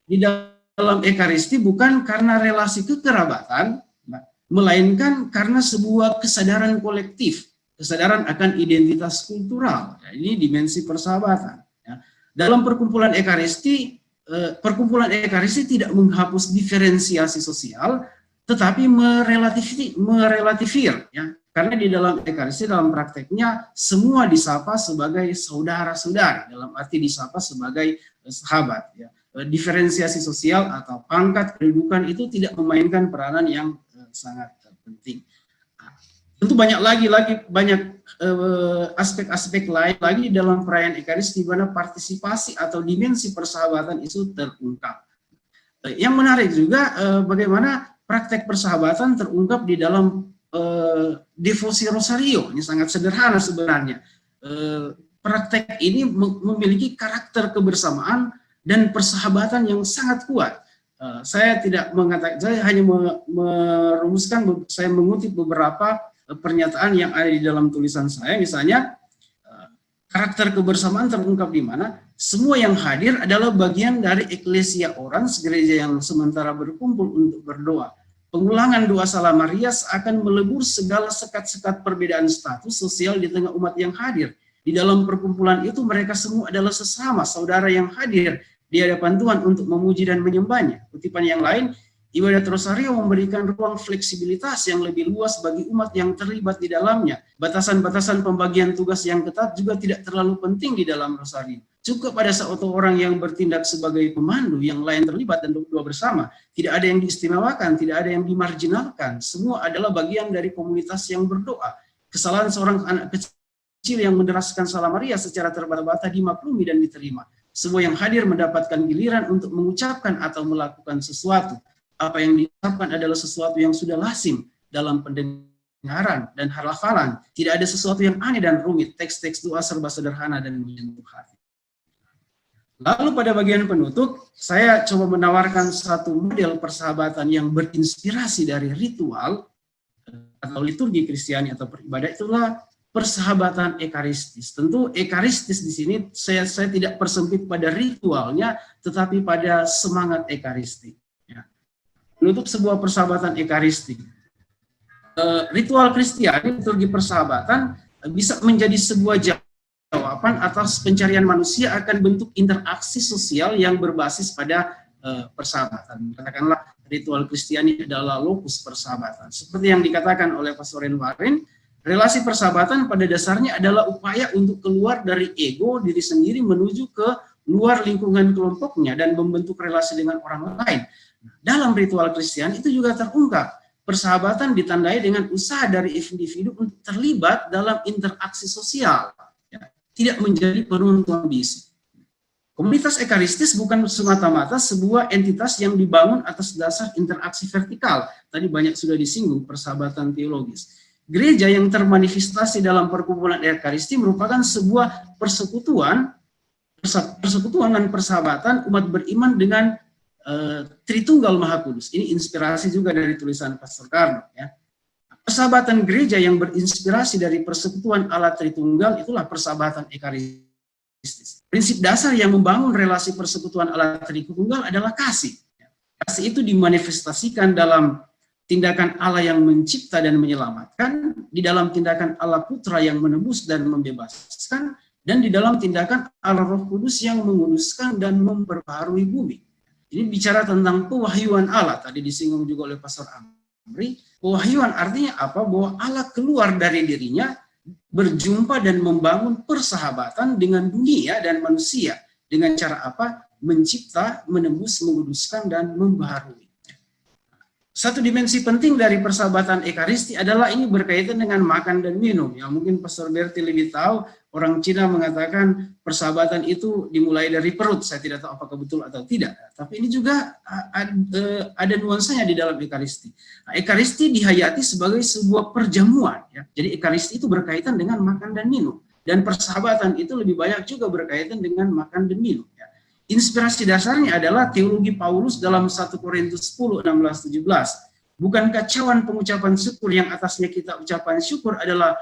di dalam Ekaristi bukan karena relasi kekerabatan, melainkan karena sebuah kesadaran kolektif, kesadaran akan identitas kultural. Ya, ini dimensi persahabatan. Ya. Dalam perkumpulan Ekaristi tidak menghapus diferensiasi sosial, tetapi merelatifir. Ya. Karena di dalam Ekaristi, dalam prakteknya, semua disapa sebagai saudara-saudari, dalam arti disapa sebagai sahabat. Ya. Diferensiasi sosial atau pangkat kedudukan itu tidak memainkan peranan yang sangat penting. Tentu banyak aspek-aspek lain lagi dalam perayaan Ekaristi di mana partisipasi atau dimensi persahabatan itu terungkap. Yang menarik juga bagaimana praktek persahabatan terungkap di dalam devosi rosario. Ini sangat sederhana sebenarnya. Praktek ini memiliki karakter kebersamaan dan persahabatan yang sangat kuat. Saya tidak mengatakan, saya hanya merumuskan, saya mengutip beberapa pernyataan yang ada di dalam tulisan saya. Misalnya, karakter kebersamaan terungkap di mana semua yang hadir adalah bagian dari eklesia orans, gereja yang sementara berkumpul untuk berdoa. Pengulangan doa Salam Maria akan melebur segala sekat-sekat perbedaan status sosial di tengah umat yang hadir. Di dalam perkumpulan itu mereka semua adalah sesama saudara yang hadir di hadapan Tuhan untuk memuji dan menyembahnya. Kutipan yang lain, ibadat rosario memberikan ruang fleksibilitas yang lebih luas bagi umat yang terlibat di dalamnya. Batasan-batasan pembagian tugas yang ketat juga tidak terlalu penting di dalam rosario. Cukup pada satu orang yang bertindak sebagai pemandu, yang lain terlibat dan doa bersama. Tidak ada yang diistimewakan, tidak ada yang dimarginalkan. Semua adalah bagian dari komunitas yang berdoa. Kesalahan seorang anak kecil yang menderaskan Salam Maria secara terbata-bata dimaklumi dan diterima. Semua yang hadir mendapatkan giliran untuk mengucapkan atau melakukan sesuatu. Apa yang diucapkan adalah sesuatu yang sudah lazim dalam pendengaran dan hafalan. Tidak ada sesuatu yang aneh dan rumit. Teks-teks doa serba sederhana dan menyentuh hati. Lalu pada bagian penutup, saya coba menawarkan satu model persahabatan yang berinspirasi dari ritual atau liturgi Kristiani atau beribadah, itulah persahabatan ekaristis. Tentu ekaristis di sini saya tidak persempit pada ritualnya, tetapi pada semangat ekaristi. Ya. Menutup sebuah persahabatan ekaristi. Ritual Kristiani, liturgi persahabatan bisa menjadi sebuah jawaban atas pencarian manusia akan bentuk interaksi sosial yang berbasis pada persahabatan. Katakanlah ritual Kristiani adalah lokus persahabatan. Seperti yang dikatakan oleh Pastor Warin, relasi persahabatan pada dasarnya adalah upaya untuk keluar dari ego diri sendiri menuju ke luar lingkungan kelompoknya dan membentuk relasi dengan orang lain. Dalam ritual Kristiani itu juga terungkap. Persahabatan ditandai dengan usaha dari individu untuk terlibat dalam interaksi sosial. Ya, tidak menjadi penonton bisu. Komunitas ekaristis bukan semata-mata sebuah entitas yang dibangun atas dasar interaksi vertikal. Tadi banyak sudah disinggung persahabatan teologis. Gereja yang termanifestasi dalam perkumpulan Ekaristi merupakan sebuah persekutuan dan persahabatan umat beriman dengan Tritunggal Maha Kudus. Ini inspirasi juga dari tulisan Pastor Karno. Ya. Persahabatan gereja yang berinspirasi dari persekutuan Allah Tritunggal itulah persahabatan Ekaristis. Prinsip dasar yang membangun relasi persekutuan Allah Tritunggal adalah kasih. Kasih itu dimanifestasikan dalam tindakan Allah yang mencipta dan menyelamatkan, di dalam tindakan Allah Putra yang menebus dan membebaskan, dan di dalam tindakan Allah Roh Kudus yang menguduskan dan memperbaharui bumi. Ini bicara tentang pewahyuan Allah, tadi disinggung juga oleh Pastor Amri. Pewahyuan artinya apa? Bahwa Allah keluar dari dirinya, berjumpa dan membangun persahabatan dengan dunia dan manusia. Dengan cara apa? Mencipta, menembus, menguduskan, dan membaharui. Satu dimensi penting dari persahabatan Ekaristi adalah ini berkaitan dengan makan dan minum. Ya, mungkin Pastor Berti lebih tahu, orang Cina mengatakan persahabatan itu dimulai dari perut. Saya tidak tahu apakah betul atau tidak. Tapi ini juga ada nuansanya di dalam Ekaristi. Nah, Ekaristi dihayati sebagai sebuah perjamuan. Ya. Jadi Ekaristi itu berkaitan dengan makan dan minum. Dan persahabatan itu lebih banyak juga berkaitan dengan makan dan minum. Ya. Inspirasi dasarnya adalah teologi Paulus dalam 1 Korintus 10, 16, 17. Bukan kacauan pengucapan syukur yang atasnya kita ucapan syukur adalah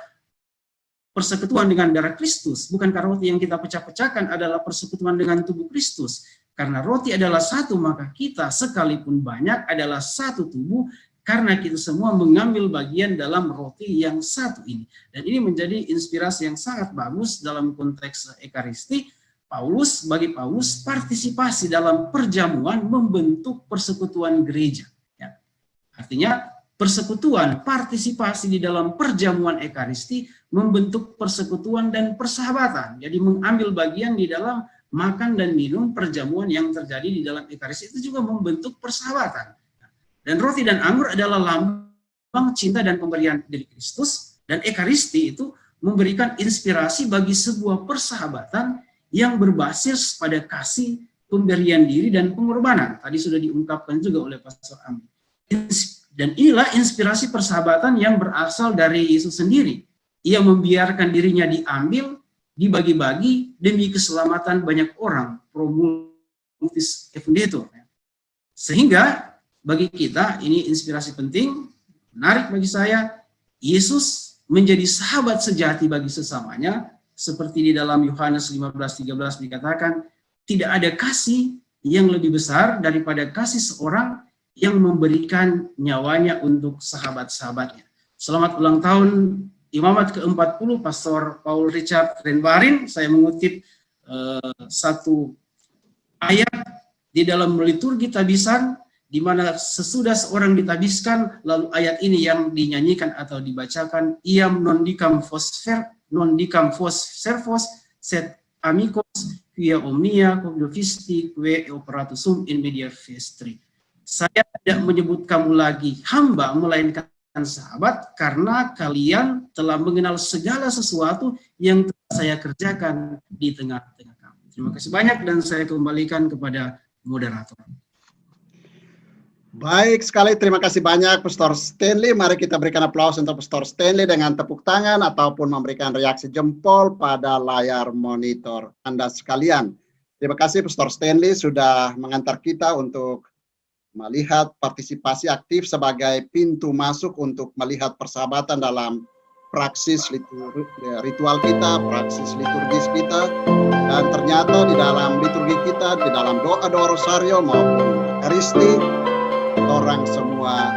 persekutuan dengan darah Kristus. Bukankah roti yang kita pecah-pecahkan adalah persekutuan dengan tubuh Kristus? Karena roti adalah satu, maka kita sekalipun banyak adalah satu tubuh, karena kita semua mengambil bagian dalam roti yang satu ini. Dan ini menjadi inspirasi yang sangat bagus dalam konteks Ekaristi. Bagi Paulus, partisipasi dalam perjamuan membentuk persekutuan gereja. Ya. Artinya, persekutuan, partisipasi di dalam perjamuan Ekaristi membentuk persekutuan dan persahabatan. Jadi mengambil bagian di dalam makan dan minum perjamuan yang terjadi di dalam Ekaristi itu juga membentuk persahabatan. Dan roti dan anggur adalah lambang cinta dan pemberian dari Kristus, dan Ekaristi itu memberikan inspirasi bagi sebuah persahabatan yang berbasis pada kasih, pemberian diri, dan pengorbanan. Tadi sudah diungkapkan juga oleh Pastor Amri. Dan inilah inspirasi persahabatan yang berasal dari Yesus sendiri. Ia membiarkan dirinya diambil, dibagi-bagi demi keselamatan banyak orang. Pro multis effundetur. Sehingga bagi kita ini inspirasi penting, menarik bagi saya. Yesus menjadi sahabat sejati bagi sesamanya. Seperti di dalam Yohanes 15:13 dikatakan, tidak ada kasih yang lebih besar daripada kasih seorang yang memberikan nyawanya untuk sahabat-sahabatnya. Selamat ulang tahun Imamat ke-40 Pastor Paul Richard Renbarin. Saya mengutip satu ayat di dalam liturgi tabisan, di mana sesudah seorang ditabiskan, lalu ayat ini yang dinyanyikan atau dibacakan, iam non dicam servos set amicos quia omnia cognovisti que operatusum in media vestri. Saya tidak menyebut kamu lagi hamba, melainkan sahabat, karena kalian telah mengenal segala sesuatu yang telah saya kerjakan di tengah-tengah kamu. Terima kasih banyak, dan saya kembalikan kepada moderator. Baik sekali, terima kasih banyak Pastor Stanley. Mari kita berikan aplaus untuk Pastor Stanley dengan tepuk tangan ataupun memberikan reaksi jempol pada layar monitor Anda sekalian. Terima kasih Pastor Stanley sudah mengantar kita untuk melihat partisipasi aktif sebagai pintu masuk untuk melihat persahabatan dalam praksis ritual kita, praksis liturgis kita, dan ternyata di dalam liturgi kita, di dalam doa-doa rosario maupun Ekaristi, orang semua